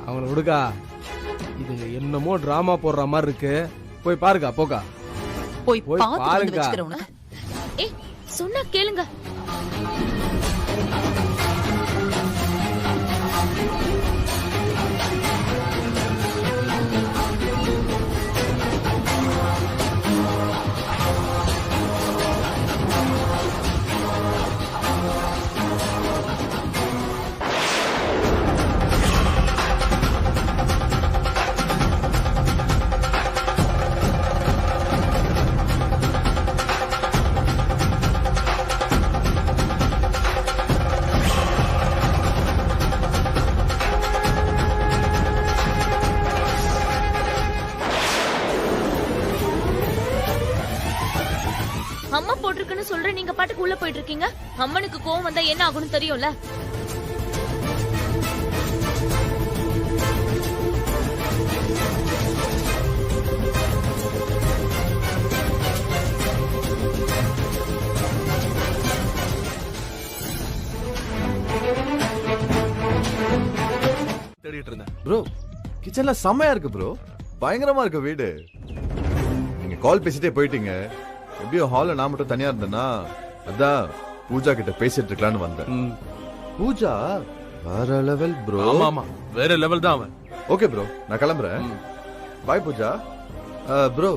அவங்கள விடுக்கா. இது என்னமோ டிராமா போடுற மாதிரி இருக்கு. போய் பாருக்கா, போக்கா. போய் பாருங்க. ஏய், சொன்னா கேளுங்க. அம்மா போட்டிருக்குன்னு சொல்ற, நீங்க பாட்டுக்கு உள்ள போயிட்டு இருக்கீங்க. அம்மனுக்கு கோவம் வந்தா என்ன ஆகும்னு தெரியும்ல. தேடிட்டு இருந்தேன். ப்ரோ, கிச்சன்ல செமையா இருக்கு ப்ரோ. பயங்கரமா இருக்கு வீடு. நீங்க கால் பேசிட்டே போயிட்டீங்க. எப்படியோ ஹால்ல நான் மட்டும் தனியா இருந்தேன்னா அதான் பூஜா கிட்ட பேசிட்டு இருக்கலாம்னு வந்தேன். பூஜா வேற லெவல் ப்ரோ. ஆமா, வேற லெவல் தான் அவன். ஓகே ப்ரோ, நான் கிளம்புறேன். பாய் பூஜா. ப்ரோ,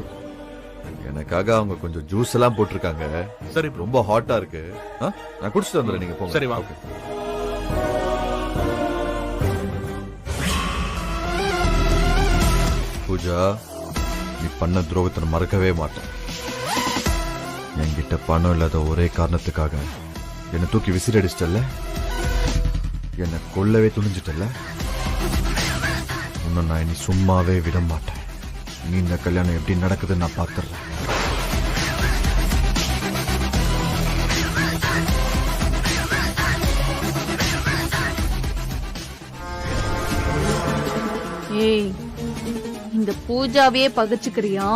எனக்காக அவங்க கொஞ்சம் ஜூஸ் எல்லாம் போட்டிருக்காங்க. சரி, ரொம்ப ஹாட்டா இருக்கு. நான் குடிச்சிட்டு வந்துடுறேன், நீங்க போங்க. சரி, வாங்க. பூஜா, நீ பண்ண துரோகத்தை மறக்கவே மாட்டேன். என்கிட்ட பணம் இல்லாத ஒரே காரணத்துக்காக என்னை தூக்கி விசிறி அடிச்சிட்டல்ல, என்னை கொல்லவே துணிஞ்சிட்டல்ல. உன்னை நான் இனி சும்மாவே விட மாட்டேன். நீ இந்த கல்யாணம் எப்படி நடக்குதுன்னு நான் பார்த்துறேன். ஏய், இந்த பூஜாவே பகிச்சுக்கிறியா?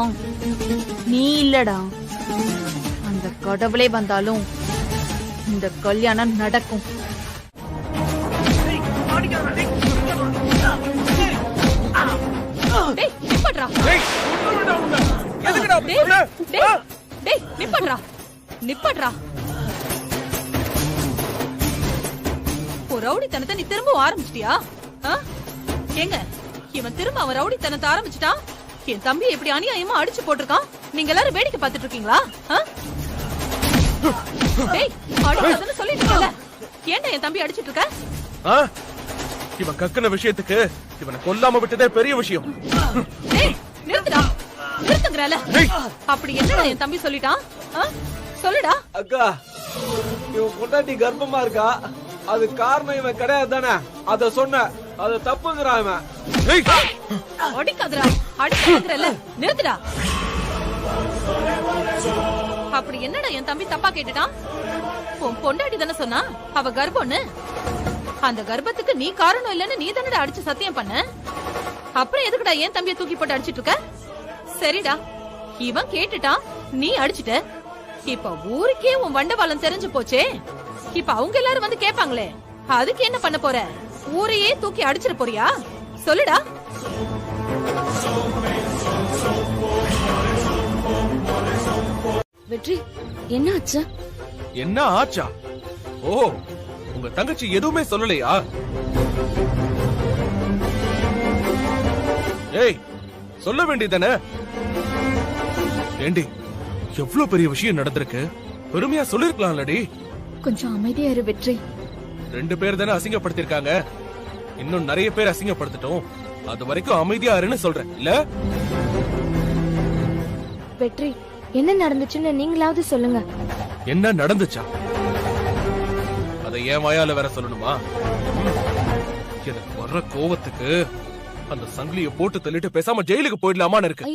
நீ இல்லடா, அந்த கடவுளே வந்தாலும் இந்த கல்யாணம் நடக்கும். ரவுடித்தனத்தை நீ திரும்ப ஆரம்பிச்சிட்டியா? எங்க இவன் திரும்ப அவன் ரவுடித்தனத்தை ஆரம்பிச்சுட்டான். என் தம்பி எப்படி அநியாயமா அடிச்சு போட்டிருக்கான். நீங்க எல்லாரும் வேடிக்கை பார்த்துட்டு இருக்கீங்களா? சொல்லிட்டு ஏன்டா என் தம்பி அடிச்சிட்டு இருக்க? இவன் கக்குன விஷயத்துக்கு இவனை கொல்லாம விட்டதே பெரிய விஷயம். நிறுத்து. நிறுத்துங்கறல. அப்படி என்னடா என் தம்பி சொல்லிட்டான்? சொல்லுடா. அக்கா, இவன் பொண்டாட்டி கர்ப்பமா இருக்கா, அது காரணம் இவன் கிடையாது தானே? அத சொன்ன, அது தப்புங்கிறான் இவன். அடிக்காதடா, அடிக்காதறல. நிறுத்துடா. அப்படி என்னடா என் தம்பி தப்பா கேட்டுட்டான்? உன் பொண்டாட்டி தானே சொன்னா அவ கர்ப்பம்னு. அந்த கர்ப்பத்துக்கு நீ காரணம் இல்லன்னு நீ தானடா அடிச்சு சத்தியம் பண்ண. அப்புறம் எதுக்குடா என் தம்பியை தூக்கி போட்டு அடிச்சிட்டு இருக்க? சரிடா, இவன் கேட்டுட்டான், நீ அடிச்சிட்ட. இப்ப ஊருக்கே உன் வண்டவாளம் தெரிஞ்சு போச்சே. இப்ப அவங்க எல்லாரும் வந்து கேட்பாங்களே, அதுக்கு என்ன பண்ண போற? ஊரையே தூக்கி அடிச்சிட போறியா? சொல்லுடா. வெற்றி, என்ன ஆச்சு? என்ன ஆச்சா? ஓ, உங்க தங்கச்சி எதுவுமே சொல்லலையா? ஏய், சொல்ல வேண்டியதானே? ஏண்டி, எவ்வளவு பெரிய விஷயம் நடந்திருக்கு, பெருமையா சொல்லிருக்கலாம்லடி. கொஞ்சம் அமைதியா இரு வெற்றி. 2 பேர் தானே அசிங்கப்படுத்திருக்காங்க, இன்னும் நிறைய பேர் அசிங்கப்படுத்திட்டோம். அது வரைக்கும் அமைதியா இருன்னு சொல்றேன் இல்ல? வெற்றி, என்ன நடந்துச்சுன்னு நீங்களாவது சொல்லுங்க. என்ன நடந்துச்சா? அதை என் வாயால வேற சொல்லணுமா? எனக்கு வர்ற கோவத்துக்கு அந்த சங்கிலிய போட்டு தள்ளிட்டு பேசாம ஜெயிலுக்கு போயிடலாமான்னு இருக்கு.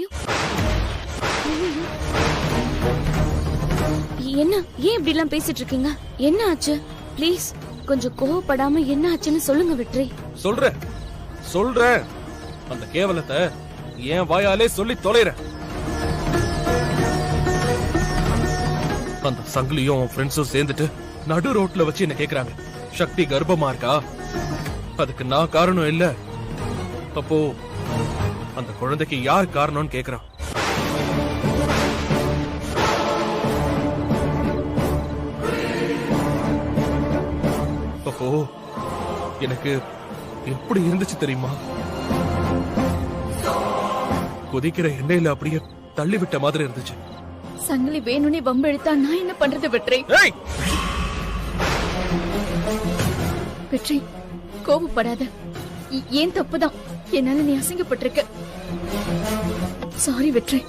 என்ன, ஏன் இப்படி எல்லாம் பேசிட்டு இருக்கீங்க? என்ன ஆச்சு? ப்ளீஸ் கொஞ்சம் கோவப்படாம என்ன ஆச்சுன்னு சொல்லுங்க வெற்றி. சொல்றேன். அந்த கேவலத்தை என் வாயாலே சொல்லி தொலைறேன். அந்த சங்கிலியும் அவன் ஃப்ரெண்ட்ஸும் சேர்ந்துட்டு நடு ரோட்ல வச்சு என்ன கேக்குறாங்க, சக்தி கர்ப்பமா இருக்கா, அதுக்கு நான் காரணம் இல்ல, அப்போ அந்த குழந்தைக்கு யார் காரணம்னு கேக்குறான். அப்போ எனக்கு எப்படி இருந்துச்சு தெரியுமா? கொதிக்கிற எண்ணெயில அப்படியே தள்ளி விட்ட மாதிரி இருந்துச்சு. சங்கிலி வேணும்னே வம்பு எடுத்தா நான் என்ன பண்றது வெற்றி? வெற்றி, கோபப்படாத. ஏன் தப்புதான், என்னால நீ அசிங்கப்பட்டிருக்க. சாரி வெற்றி,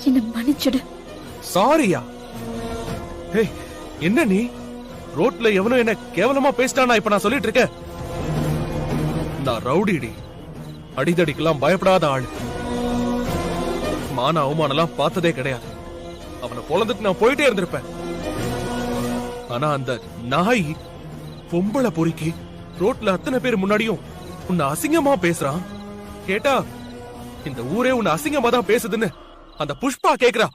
என்ன மன்னிச்சிடு. சாரியா? என்ன நீ ரோட்ல எவனும் என்ன கேவலமா பேசிட்டானா இப்ப நான் சொல்லிட்டு இருக்கேன்? நான் ரவுடிடி, அடிதடிக்கெல்லாம் பயப்படாத ஆளு. மான அவமானம்லாம் பார்த்ததே கிடையாது. அவனை பொழந்துட்டு நான் போயிட்டே இருந்திருப்பேன். ஆனா அந்த நாய் பொம்பளை பொறுக்கி ரோட்ல அத்தனை பேர் முன்னாடியும் உன்னை அசிங்கமா பேசுறான். கேட்டா இந்த ஊரே உன்னை அசிங்கமா தான் பேசுதுன்னு அந்த புஷ்பா கேக்குறா.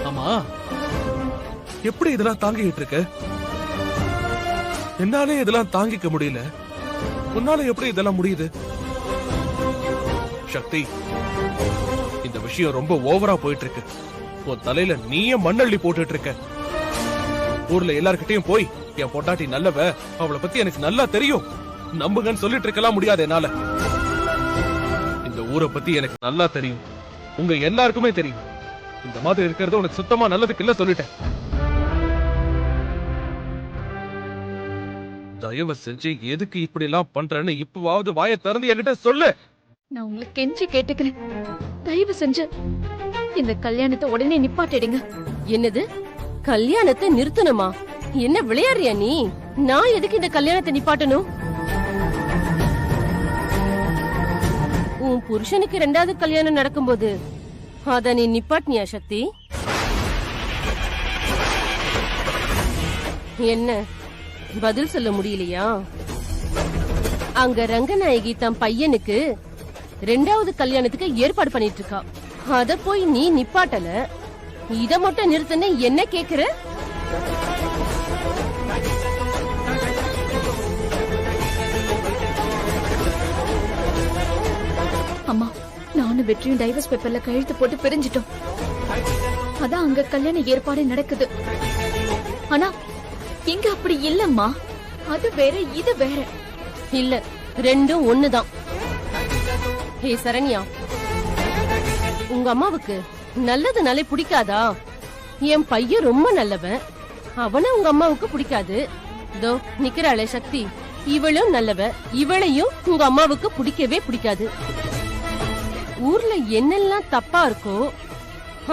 ஆமா, எப்படி இதெல்லாம் தாங்கிட்டு இருக்க? என்னாலே இதெல்லாம் தாங்கிக்க முடியல, உன்னால எப்படி இதெல்லாம் முடியுது? சக்தி, இந்த விஷயம் ரொம்ப ஓவரா போயிட்டு இருக்கு. உன் தலையில நீயே மண்ணள்ளி போட்டுட்டு இருக்க. ஊர்ல எல்லார்கிட்டயும் போய் என் பொண்டாட்டி நல்லவ, அவளை பத்தி எனக்கு நல்லா தெரியும், நம்புங்கன்னு சொல்லிட்டு இருக்கலாம் முடியாது என்னால. இந்த ஊரை பத்தி எனக்கு நல்லா தெரியும், உங்க எல்லாருக்குமே தெரியும். இந்த மாதிரி இருக்கிறது உனக்கு சுத்தமா நல்லதுக்கு இல்ல சொல்லிட்டேன். தயவு செஞ்சு எதுக்கு இப்படி எல்லாம் பண்றேன்னு இப்பவாவது வாயை திறந்து என்கிட்ட சொல்லு. நான் உங்களை கெஞ்சி கேட்டுக்கிறேன், தயவு செஞ்சு இந்த கல்யாணத்தை உடனே நிப்பாட்டிடுங்க. என்னது, கல்யாணத்தை நிறுத்தணுமா? என்ன விளையாடுறியா நீ? நான் எதுக்கு இந்த கல்யாணத்தை நிப்பாட்டணும்? உன் புருஷனுக்கு 2வது கல்யாணம் நடக்கும்போது அத நீ நிப்பாட்டினியா சக்தி? என்ன பதில் சொல்ல முடியலையா? அங்க ரங்கநாயகி தன் பையனுக்கு 2வது கல்யாணத்துக்கு ஏற்பாடு பண்ணிட்டு இருக்கா. அத போய் நீ நிப்பாட்டல, இத மட்டும் நிறுத்தன என்ன கேக்குற? அம்மா, நானும் வெற்றியும் டைவர்ஸ் பேப்பர்ல கையெழுத்து போட்டு பிரிஞ்சிட்டோம். அதான் அங்க கல்யாண ஏற்பாடு நடக்குது. ஆனா இங்க அப்படி இல்லம்மா, அது வேற இது வேற. இல்ல, ரெண்டும் ஒண்ணுதான். ஹே சரண்யா, உங்க அம்மாவுக்கு நல்லதுனாலே பிடிக்காதா? என் பையன் ரொம்ப நல்லவன், அவன உங்க அம்மாவுக்கு பிடிக்காது. தோ நிக்கிறாளே சக்தி, இவளும் நல்லவ, இவளையும் உங்க அம்மாவுக்கு பிடிக்கவே பிடிக்காது. ஊர்ல என்னெல்லாம் தப்பா இருக்கோ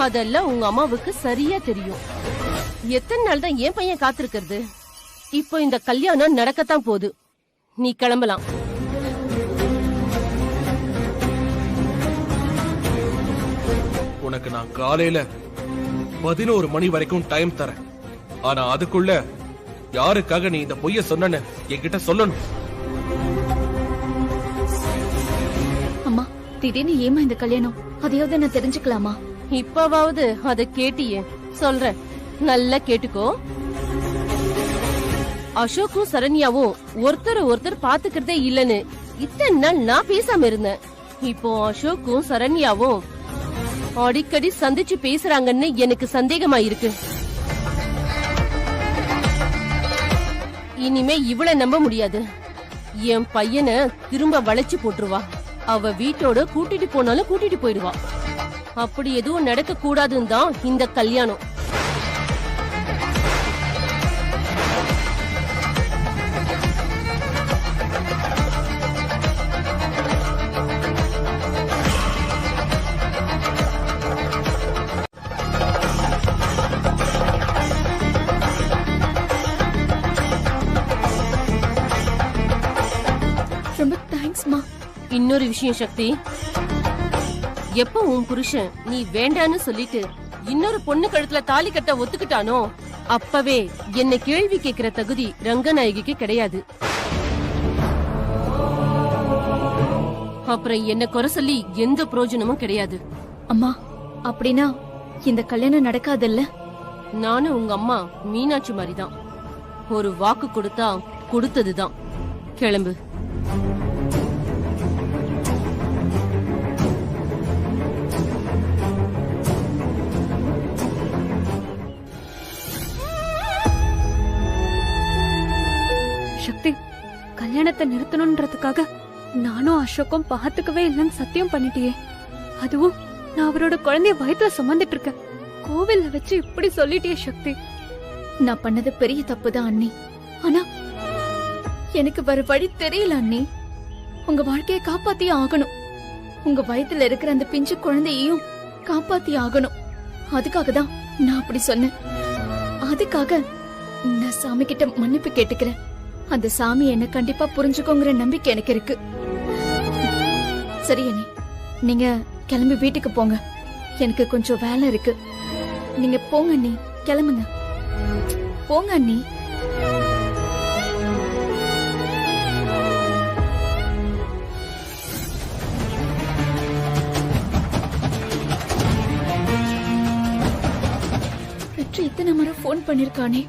அதெல்லாம் உங்க அம்மாவுக்கு சரியா தெரியும். எத்தனை நாள் தான் என் பையன் காத்திருக்கிறது? இப்போ இந்த கல்யாணம் நடக்கத்தான் போகுது. நீ கிளம்பலாம். உனக்கு நான் காலையில 11 மணி வரைக்கும் டைம் தரேன். ஆனா அதுக்குள்ள யாருக்காக நீ இந்த பொய்ய சொன்னன்னு என்கிட்ட சொல்லணும். அம்மா, திடீர்னு ஏமா இந்த கல்யாணம்? அதையாவது நான் தெரிஞ்சுக்கலாமா? இப்பவாவது அதை கேட்டியே, சொல்றேன், நல்லா கேட்டுக்கோ. அசோக்கும் சரண்யாவும் ஒருத்தர் பாத்துக்கிறதே இல்லன்னு இத்தனை நாள் நான் பேசாம இருந்தேன். இப்போ அசோக்கும் சரண்யாவும் அடிக்கடி சந்திச்சு பேசுறாங்கன்னு எனக்கு சந்தேகமா இருக்கு. இனிமே இவளை நம்ப முடியாது. என் பையனை திரும்ப வளைச்சு போட்டுருவா. அவ வீட்டோட கூட்டிட்டு போனாலும் கூட்டிட்டு போயிடுவா. அப்படி எதுவும் நடக்க கூடாதுன்னு தான் இந்த கல்யாணம். ரொம்ப தேங்க்ஸ்மா. இன்னொரு விஷயம் சக்தி, எப்ப உன் புருஷன் நீ வேண்டான்னு சொல்லிட்டு இன்னொரு பொண்ணு கழுத்துல தாலி கட்ட ஒத்துக்கிட்டானோ அப்பவே என்ன கேள்வி கேட்கிற தகுதி ரங்கநாயகிக்கு கிடையாது. அப்புறம் என்ன குறை சொல்லி எந்த பிரயோஜனமும் கிடையாது. அம்மா, அப்படின்னா இந்த கல்யாணம் நடக்காதுல்ல? நானும் உங்க அம்மா மீனாட்சி மாதிரிதான். ஒரு வாக்கு கொடுத்தா கொடுத்ததுதான். கிளம்பு. சக்தி, கல்யாணத்தை நிறுத்தணும்ன்றதுக்காக நானும் அசோக்கும் பாத்துக்கவே இல்லைன்னு சத்தியம் பண்ணிட்டியே. அதுவும் நான் அவரோட குழந்தைய வயித்துல சுமந்துட்டு இருக்கேன். கோவில்ல வச்சு இப்படி சொல்லிட்டியே சக்தி. நான் பண்ணது பெரிய தப்புதான் அண்ணி. ஆனா எனக்கு வேற வழி தெரியல அண்ணி. உங்க வாழ்க்கையை காப்பாத்தி ஆகணும். உங்க வயித்துல இருக்கிற அந்த பிஞ்சு குழந்தையையும் காப்பாத்தி ஆகணும். அதுக்காக தான் நான் அப்படி சொன்னேன். அதுக்காக நான் சாமி கிட்ட மன்னிப்பு கேட்டுக்கிறேன். அந்த சாமி என்ன கண்டிப்பா புரிஞ்சுக்கோங்கிற நம்பிக்கை எனக்கு இருக்கு. சரி அண்ணி, நீங்க கிளம்பி வீட்டுக்கு போங்க. எனக்கு கொஞ்சம் வேலை இருக்கு. நீங்க போங்க அண்ணி, கிளம்புங்க. போங்க அண்ணி. வெற்றி இத்தனை முறை போன் பண்ணிருக்கானே.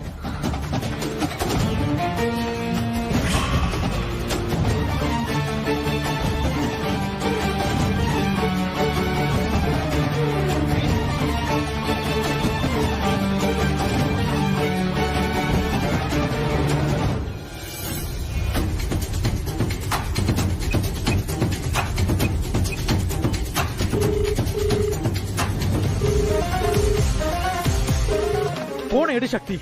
போன எடு சக்தி.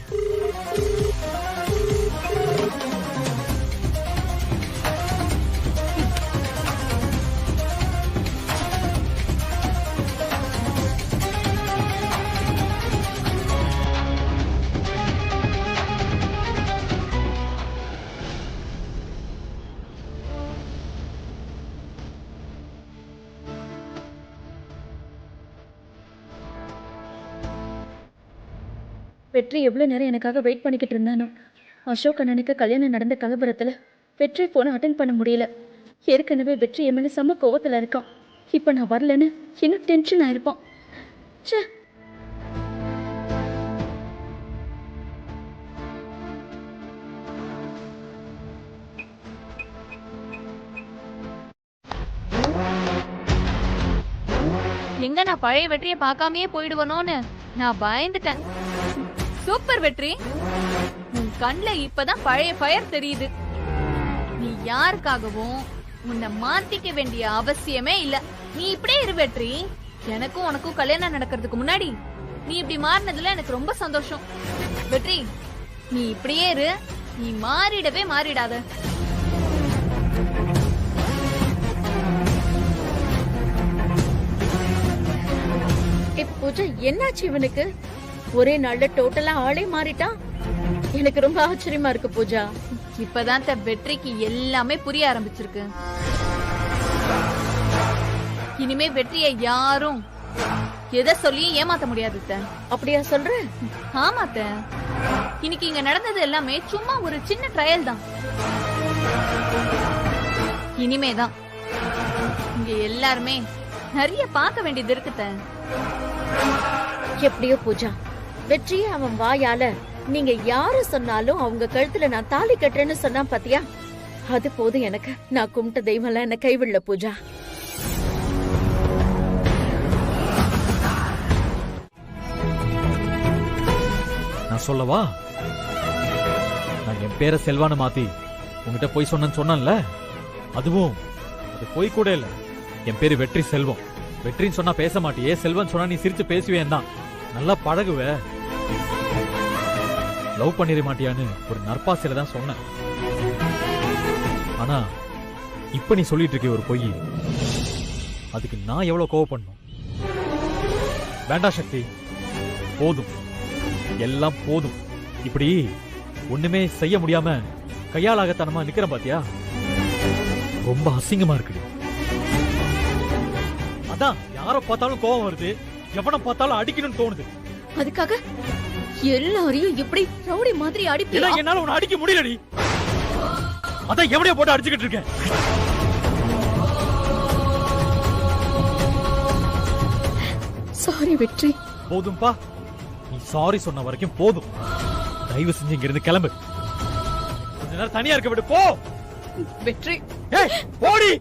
வெற்றி எவ்வளவு நேரம் எனக்காக வெயிட் பண்ணிக்கிட்டு இருந்தானோ. அசோக் அண்ணனுக்கு கல்யாணம் நடந்த கலவரத்துல வெற்றி போன அட்டென்ட் பண்ண முடியல. ஏற்கனவே வெற்றி என் மேல செம்ம கோவத்துல இருக்கான். இப்ப நான் வரலன்னு இன்னும் டென்ஷன் ஆயிருப்பான். ச்சே. எங்க நான் பழைய வெற்றியை பார்க்காமயே போயிடுவனோன்னு நான் பயந்துட்டேன். சூப்பர் வெற்றி, உன் கண்ணுல இப்பதான் பழைய ஃபயர் தெரியுது. நீ யாருக்காகவும் உன்னை மாத்திக்க வேண்டிய அவசியமே இல்ல. நீ இப்படியே இரு வெற்றி. எனக்கும் உனக்கும் கல்யாணம் நடக்கிறதுக்கு முன்னாடி நீ இப்படி மாறினதுல எனக்கு ரொம்ப சந்தோஷம். வெற்றி, நீ இப்படியே இரு. நீ மாறிடவே மாறிடாத. என்னாச்சு இவனுக்கு? ஒரே நாள்ல டோட்டலா ஆளே மாறிட்டான். எனக்கு ரொம்ப ஆச்சரியமா இருக்கு பூஜா. இப்பதான் வெற்றிக்கு எல்லாமே புரிய ஆரம்பிச்சிருக்கு. இனிமே வெற்றியை யாரும் எதை சொல்லியும் ஏமாத்த முடியாது. அப்படியா சொல்ற? ஆமாத்த, இன்னைக்கு இங்க நடந்தது எல்லாமே சும்மா ஒரு சின்ன ட்ரையல் தான். இனிமேதான் இங்க எல்லாருமே நிறைய பார்க்க வேண்டியது இருக்குத்த. எப்படியோ பூஜா, வெற்றியை அவன் வாயால நீங்க யாரு சொன்னாலும் அவங்க கழுத்துல நான் தாலி கட்டுறேன்னு சொன்னா பாத்தியா, அது போதும் எனக்கு. நான் கும்பிட்ட தெய்வம் எல்லாம் என்ன கைவிடல பூஜா. நான் சொல்லவா? நான் என் பேரை செல்வான்னு மாத்தி உங்ககிட்ட போய் சொன்னேன்ல, அதுவும் அது போய் கூட இல்ல. என் பேரு வெற்றி செல்வம். வெற்றின்னு சொன்னா பேச மாட்டியே, செல்வன் சொன்னா நீ சிரிச்சு பேசுவேன் தான். நல்லா பழகுவ. லவ் பண்ணிட மாட்டியான்னு ஒரு நற்பாசையில தான் சொன்னேன். ஆனா இப்ப நீ சொல்லிட்டு இருக்க ஒரு பொய், அதுக்கு நான் எவ்வளவு கோவப்படணும்? வேண்டாம் சக்தி, போதும், எல்லாம் போதும். இப்படி ஒண்ணுமே செய்ய முடியாம கையாளாகத்தனமா நிக்கிற பாத்தியா? ரொம்ப அசிங்கமா இருக்கு. அதான் யார பார்த்தாலும் கோவம் வருது, எவனை பார்த்தாலும் அடிக்கணும்னு தோணுது. அதுக்காக எல்லாரையும் இப்படி ரவுடி மாதிரி அடிப்பியா? என்னால உன்னை அடிக்க முடியலடி. அதான் எவனையோ போட்டு அடிச்சுக்கிட்டு இருக்கேன். சாரி வெற்றி. போதும்பா, நீ சாரி சொன்ன வரைக்கும் போதும். தயவு செஞ்சு இங்க இருந்து கிளம்பு. கொஞ்ச நேரம் தனியா இருக்க விடு. போ வெற்றி. ஏய் போடி.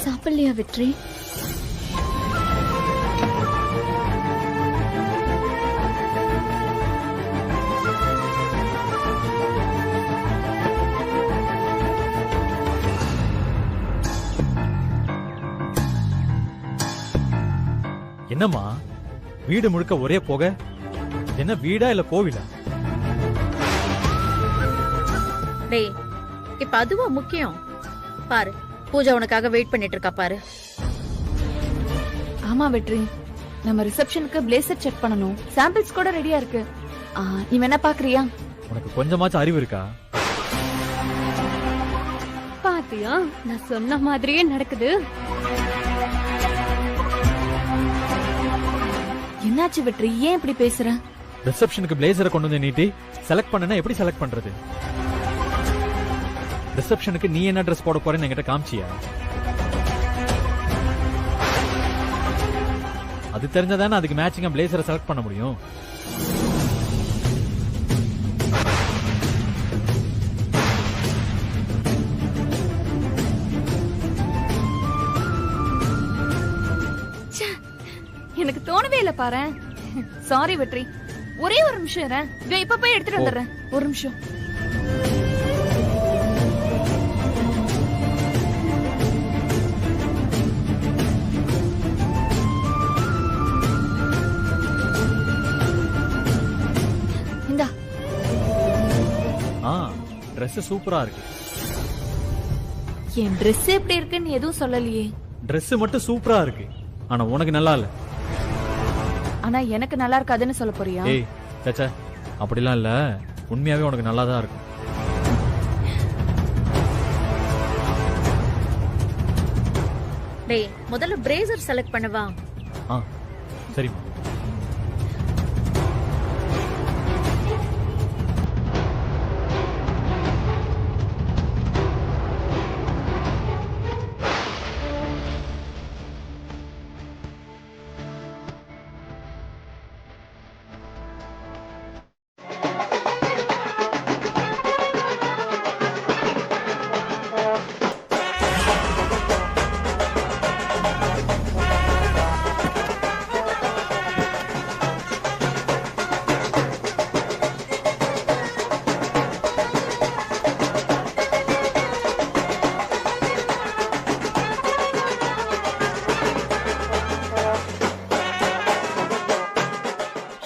சாப்பிடலையா வெற்றி? என்னம்மா வீடு முழுக்க ஒரே போக? என்ன வீடா இல்ல கோவிலா? டேய், இப்ப அதுவா முக்கியம்? பாரு, பூஜா உனக்காக வெயிட் பண்ணிட்டு இருக்கா பாரு. ஆமா வெற்றி, நம்ம ரிசப்ஷனுக்கு பிளேசர் செக் பண்ணனும். சாம்பிள்ஸ் கூட ரெடியா இருக்கு. நீ வேணா பாக்குறியா? உனக்கு கொஞ்சமாச்சும் அறிவு இருக்கா? பாத்தியா, நான் சொன்ன மாதிரியே நடக்குது. என்னாச்சு வெற்றி, ஏன் இப்படி பேசுற? ரிசப்ஷனுக்கு பிளேசரை கொண்டு வந்து நீட்டி செலக்ட் பண்ணனா எப்படி செலக்ட் பண்றது? ரிசப்ஷனுக்கு நீ என்ன ட்ரெஸ் போட போறேன்னு என்கிட்ட காமிச்சியா? அது தெரிஞ்சதானே அதுக்கு மேட்சிங்கா பிளேசரை செலக்ட் பண்ண முடியும். எனக்கு தோணவே இல்ல பாரு. சாரி வெற்றி, ஒரே ஒரு நிமிஷம் இரு. இப்ப போய் எடுத்துட்டு வந்துடுறேன். ஒரு நிமிஷம். இந்தா. Dress சூப்பரா இருக்கு. என் Dress எப்படி இருக்குன்னு எதுவும் சொல்லலையே. Dress மட்டும் சூப்பரா இருக்கு, ஆனா உனக்கு நல்லா இல்ல. ஆனா எனக்கு நல்லா இருக்காதுன்னு சொல்ல போறியா? ஏய் சச்சா, அப்படிலாம் இல்ல, உண்மையாவே உனக்கு நல்லா தான் இருக்கும். டேய், முதல்ல பிரேசர் செலக்ட் பண்ணவா? சரி.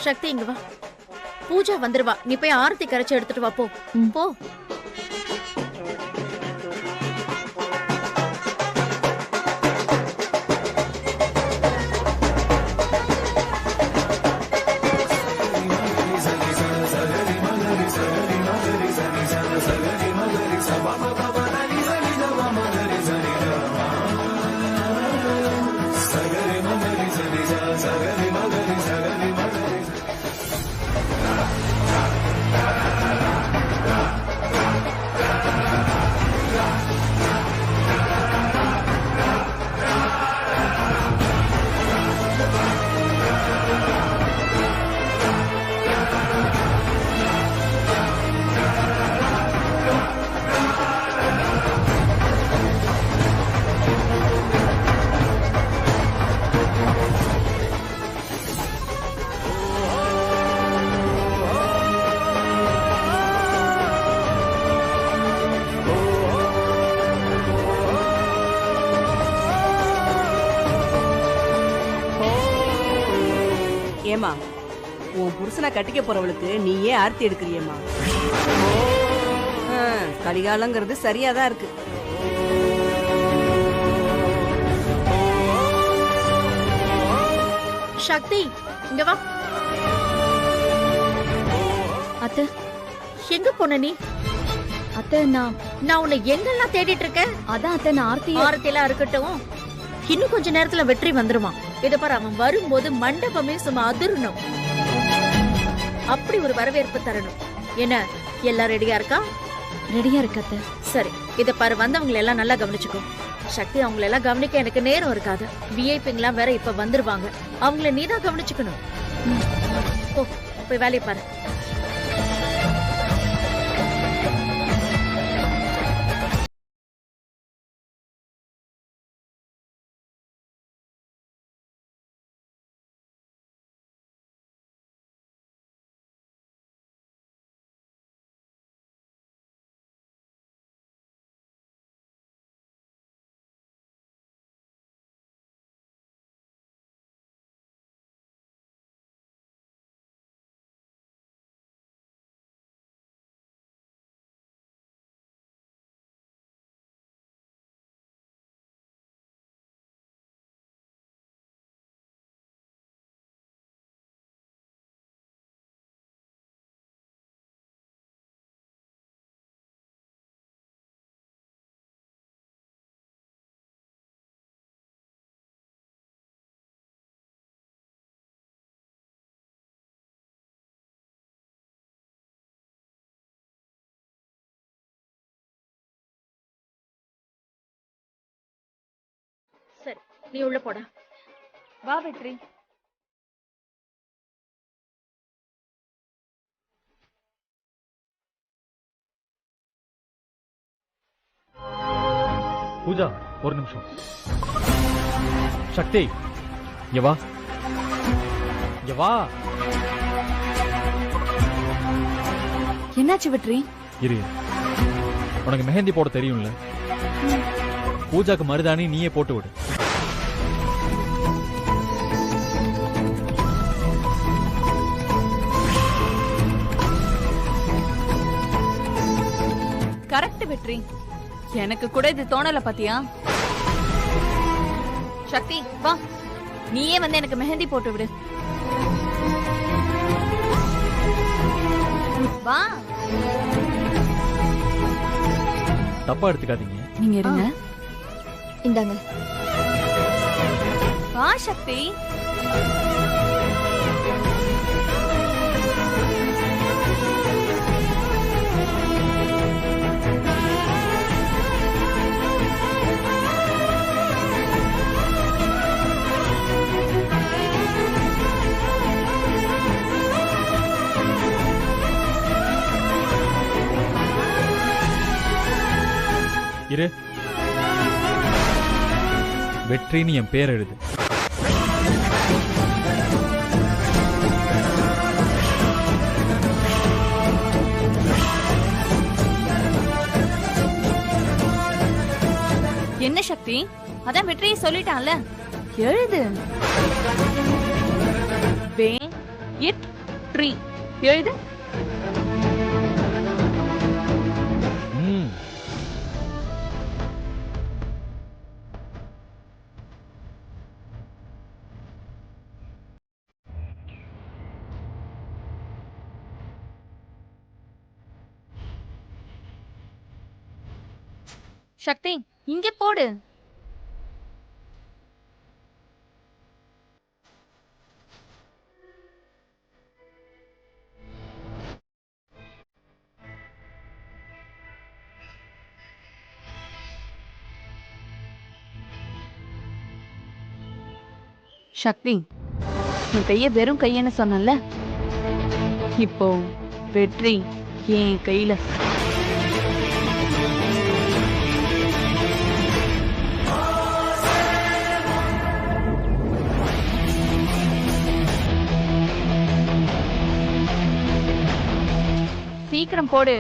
சக்தி இங்க வா. பூஜா வந்துருவா. நீ போய் ஆரத்தி கரைச்சு எடுத்துட்டு வா. போ போ. ஏமா, உன் புருஷனை கட்டிக்க போறவளுக்கு நீயே ஆர்த்தி எடுக்கிறியம்மா. கலிகாலங்கிறது சரியாதான் இருக்கு. சக்தி இங்க வா. அத்தை எங்க போன நீ? அத்தை நான் உன்னை எங்கெல்லாம் தேடிட்டு இருக்கேன். அதான் அத்தை நான் ஆரத்தி எல்லாம் இருக்கட்டும். இன்னும் கொஞ்ச நேரத்துல வெற்றி வந்துருமா. இத பாரு, அவன் வரும்போது மண்டபமே சும்மா அதிரணும். அப்படி ஒரு வரவேற்பு தரணும். என்ன எல்லாம் ரெடியா இருக்கா? ரெடியா இருக்க. சரி, இத பாரு, வந்தவங்களை எல்லாம் நல்லா கவனிச்சுக்கோ. சக்தி, அவங்களை எல்லாம் கவனிக்க எனக்கு நேரம் இருக்காது. விஐபிங்கெல்லாம் வேற இப்ப வந்துருவாங்க. அவங்கள நீதான் கவனிச்சுக்கணும். போ, போய் வேலையை பாரு. சரி, நீ உள்ள போடா. வா வெற்றி. பூஜா, ஒரு நிமிஷம். சக்தி, இங்க வா. இங்க வா. என்னாச்சு வெற்றி? இரு, உனக்கு மெஹந்தி போட தெரியும்ல? பூஜாக்கு மருதாணி நீயே போட்டு விடு. கரெக்ட் வெற்றி. எனக்கு கூட இது தோணல பாத்தியா? சக்தி வா, நீயே வந்து எனக்கு மெஹந்தி போட்டு விடு. வா. தப்பா எடுத்துக்காதீங்க. நீங்க இருங்க. இந்தாங்க. வா சக்தி. இரு, வெற்றின்னு என் பேர் எழுது. என்ன சக்தி, அதான் வெற்றியை சொல்லிட்டான்ல, எழுது. வெற்றி எழுது. சக்தி இங்க போடு. சக்தி, உன் கைய வெறும் கையன்னு சொன்னல, இப்போ வெற்றி என் கையில. சீக்கிரம் போடு.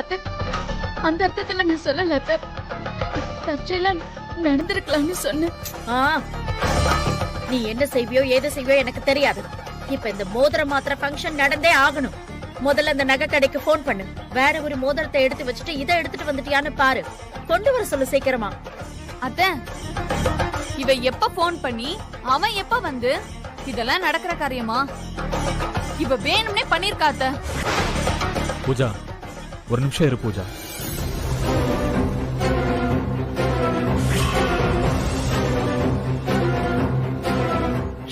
அத்தை, அந்த அர்த்தத்துல நான் சொல்லல அத்தை. தற்செயலா நடந்திருக்கலாம்னு சொன்னேன். நீ என்ன செய்வியோ ஏது செய்வியோ எனக்கு தெரியாது. இப்ப இந்த மோதிர மாத்திர ஃபங்க்ஷன் நடந்தே ஆகணும். முதல்ல அந்த நகை கடைக்கு போன் பண்ணு. வேற ஒரு மோதிரத்தை எடுத்து வச்சுட்டு இதை எடுத்துட்டு வந்துட்டியான்னு பாரு. கொண்டு வர சொல்லு சீக்கிரமா. அத்தை, இவ எப்ப போன் பண்ணி அவன் எப்ப வந்து இதெல்லாம் நடக்கிற காரியமா? இவ வேணும்னே பண்ணிருக்கா அத்தை. பூஜா, ஒரு நிமிஷம் இரு பூஜா.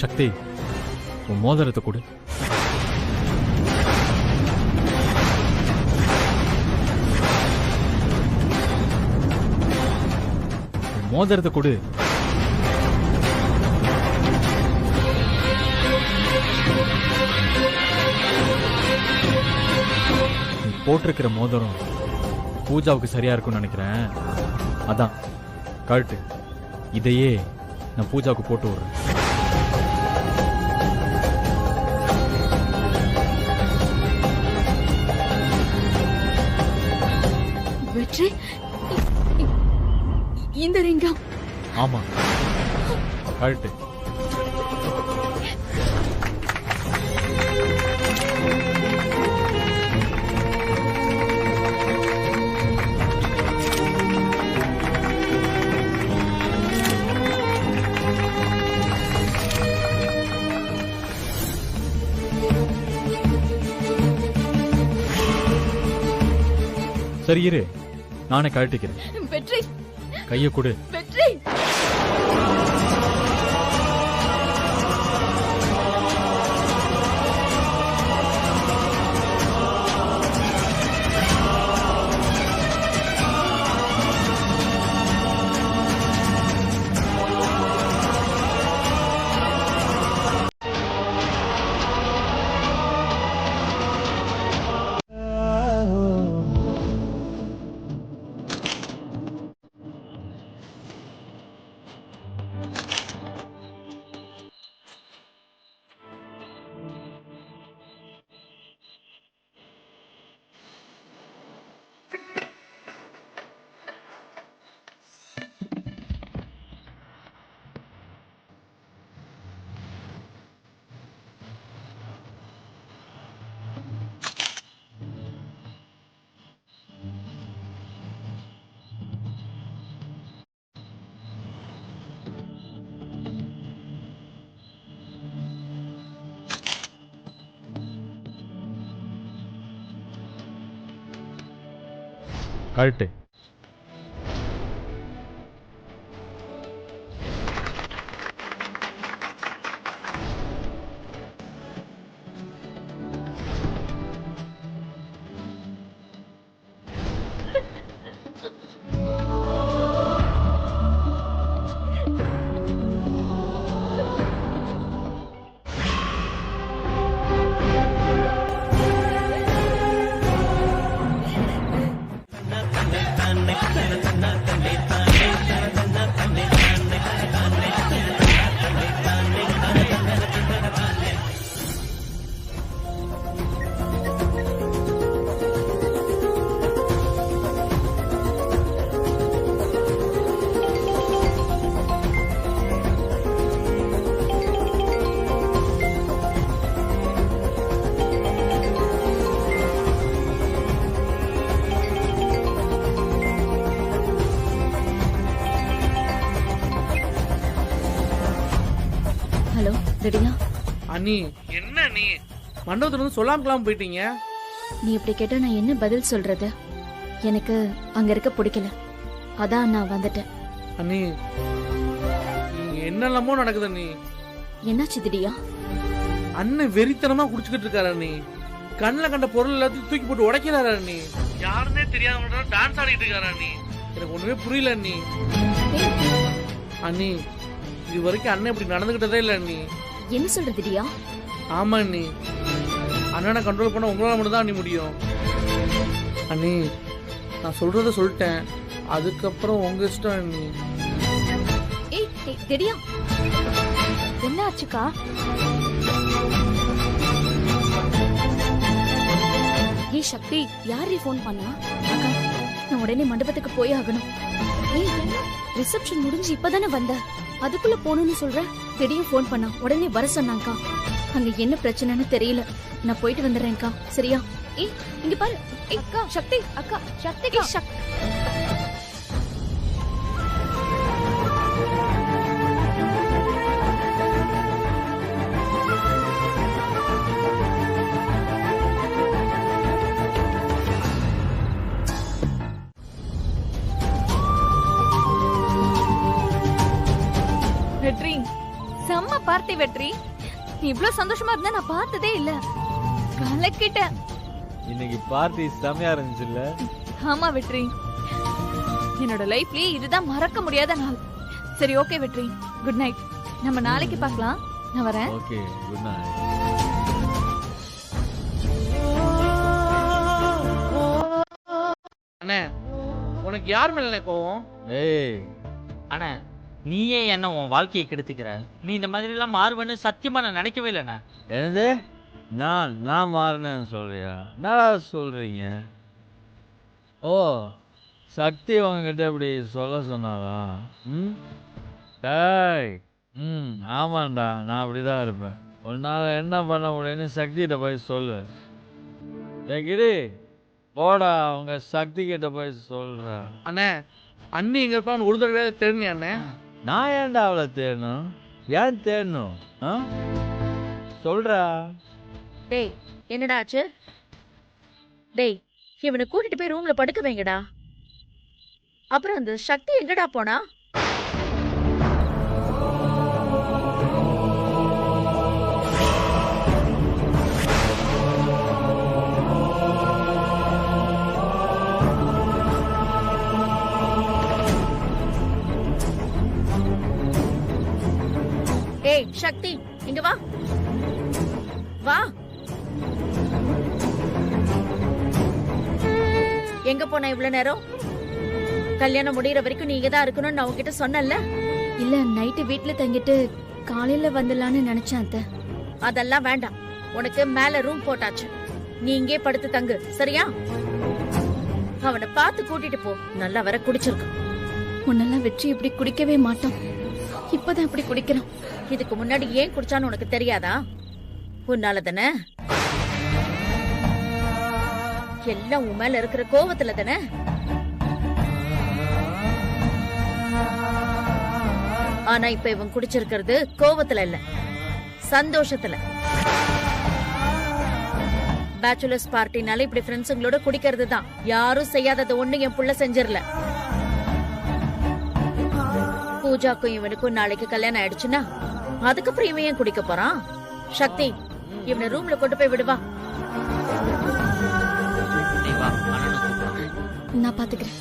சக்தி, உன் மோதிரத்தை கொடு. மோதிரத்தை கொடு. நீ போட்டிருக்கிற மோதிரம் பூஜாவுக்கு சரியா இருக்கும்னு நினைக்கிறேன். அதான் கழட்டு. இதையே நான் பூஜாவுக்கு போட்டு விடுறேன். வெற்றி, இந்த ரிங்கம். ஆமா, கழட்டு. சரி இரு, நானே கழட்டிக்கிறேன். வெற்றி, கையை கொடு. வெற்றி. கழட்டு. ரெடியா? அண்ணி என்ன நீ மண்டபத்துல இருந்து சொல்லாமலாம் போயிட்டீங்க? நீ இப்படி கேட்டா நான் என்ன பதில் சொல்றது? எனக்கு அங்க இருக்க பிடிக்கல, அதான் நான் வந்துட்டேன். அண்ணி என்னெல்லாமோ நடக்குது அண்ணி. என்னாச்சு திடீயா? அண்ணன் வெறித்தனமா குடிச்சுக்கிட்டு இருக்காரு அண்ணி. கண்ணில் கண்ட பொருள் எல்லாத்தையும் தூக்கி போட்டு உடைக்கிறாரு அண்ணி. யாருன்னே தெரியாத டான்ஸ் ஆடிட்டு இருக்காரு அண்ணி. எனக்கு ஒண்ணுமே புரியல அண்ணி. அண்ணி இது வரைக்கும் அண்ணன் இப்படி நடந்துகிட்டதே இல்லை அண்ணி. என்ன சொல்ற திடீயா? ஆமா அண்ணி, அண்ணனை கண்ட்ரோல் பண்ண உங்களால மட்டும் தான் அண்ணி முடியும். அண்ணி நான் சொல்றத சொல்லிட்டேன், அதுக்கப்புறம் உங்க இஷ்டம் அண்ணி. ஏய் திடீயா என்ன ஆச்சுக்கா? ஏய் சக்தி, யார் ஃபோன் பண்ணா? அக்கா, நான் உடனே மண்டபத்துக்கு போய் ஆகணும். ஏய் ரிசப்ஷன் முடிஞ்சு இப்பதானே வந்த, அதுக்குள்ள போகணும்னு சொல்ற? திடீர்னு ஃபோன் பண்ணா, உடனே வர சொன்னாங்கக்கா. அங்க என்ன பிரச்சனைன்னு தெரியல, நான் போயிட்டு வந்துடுறேன்க்கா. சரியா? ஏய் இங்க பாரு. ஏய் அக்கா சக்தி, அக்கா சக்திகா. வெற்றி, செம்ம பார்ட்டி வெற்றி. நீ இவ்ளோ சந்தோஷமா இருந்தா நான் பார்த்ததே இல்ல. கலக்கிட்ட. இன்னைக்கு பார்ட்டி செமையா இருந்துச்சு இல்ல? ஆமா வெற்றி, என்னோட லைஃப்லயே இதுதான் மறக்க முடியாத நாள். சரி ஓகே வெற்றி, குட் நைட். நம்ம நாளைக்கு பார்க்கலாம். நான் வரேன். Okay, good night. அண்ணே உனக்கு யார் மேல கோவம்? ஏய் அண்ணா, நீயே என்ன உன் வாழ்க்கையை கெடுத்துக்கிற? நீ இந்த மாதிரி எல்லாம் மாறுவேன்னு சத்தியமா நான் நினைக்கவே இல்லைண்ணா. என்னது? நான் மாறினேன்னு சொல்றியா? என்னடா சொல்றீங்க? ஓ, சக்தி உங்ககிட்ட இப்படி சொல்ல சொன்னாரா? டேய், ஆமாண்டா, நான் அப்படிதான் இருப்பேன். உன்னால என்ன பண்ண முடியும்னு சக்திகிட்ட போய் சொல்லு. கிரி போடா, அவங்க சக்தி கிட்ட போய் சொல்ற. அண்ணே அண்ணி இங்க இருப்பான்னு ஒரு தடவை தெரிஞ்ச அண்ணே. நான் ஏன்டா அவளை தேடணும்? ஏன் தேடணும்? சொல்றா. டேய் என்னடா ஆச்சு? டேய் இவனை கூட்டிட்டு போய் ரூம்ல படுக்க வைங்கடா. அப்புறம் அந்த சக்தி எங்கடா போனா? ஏய் சக்தி, இங்க வா வா. எங்க போன இவ்வளவு நேரம்? கல்யாணம் முடியற வரைக்கும் நீங்க தான் இருக்கணும்னு நான் உங்ககிட்ட சொன்னேன்ல. இல்ல, நைட்டு வீட்டுல தங்கிட்டு காலையில வந்துடலான்னு நினைச்சேன் அத்தை. அதெல்லாம் வேண்டாம், உனக்கு மேல ரூம் போட்டாச்சு. நீ இங்கே படுத்து தங்கு, சரியா? அவனை பார்த்து கூட்டிட்டு போ. நல்லா வர குடிச்சிருக்கு. முன்னெல்லாம் வெற்றி இப்படி குடிக்கவே மாட்டான், இப்பதான் இப்படி குடிக்கிறான். இதுக்கு முன்னாடி ஏன் குடிச்சான்னு உனக்கு தெரியாதா? உன்னால தானே. எல்லாம் உன் மேல இருக்கிற கோவத்துல தானே. ஆனா இப்ப இவன் குடிச்சிருக்கிறது கோவத்துல இல்ல, சந்தோஷத்துல. பேச்சுலர்ஸ் பார்ட்டினால இப்படி ஃப்ரெண்ட்ஸுங்களோட குடிக்கிறது தான். யாரும் செய்யாதது ஒண்ணு என் புள்ள செஞ்சிரல. பூஜாக்கும் இவனுக்கும் நாளைக்கு கல்யாணம் ஆயிடுச்சுன்னா அதுக்கப்புறம் இவன் ஏன் குடிக்க போறான்? சக்தி, இவனை ரூம்ல கொண்டு போய் விடுவா. நான் பாத்துக்கிறேன்.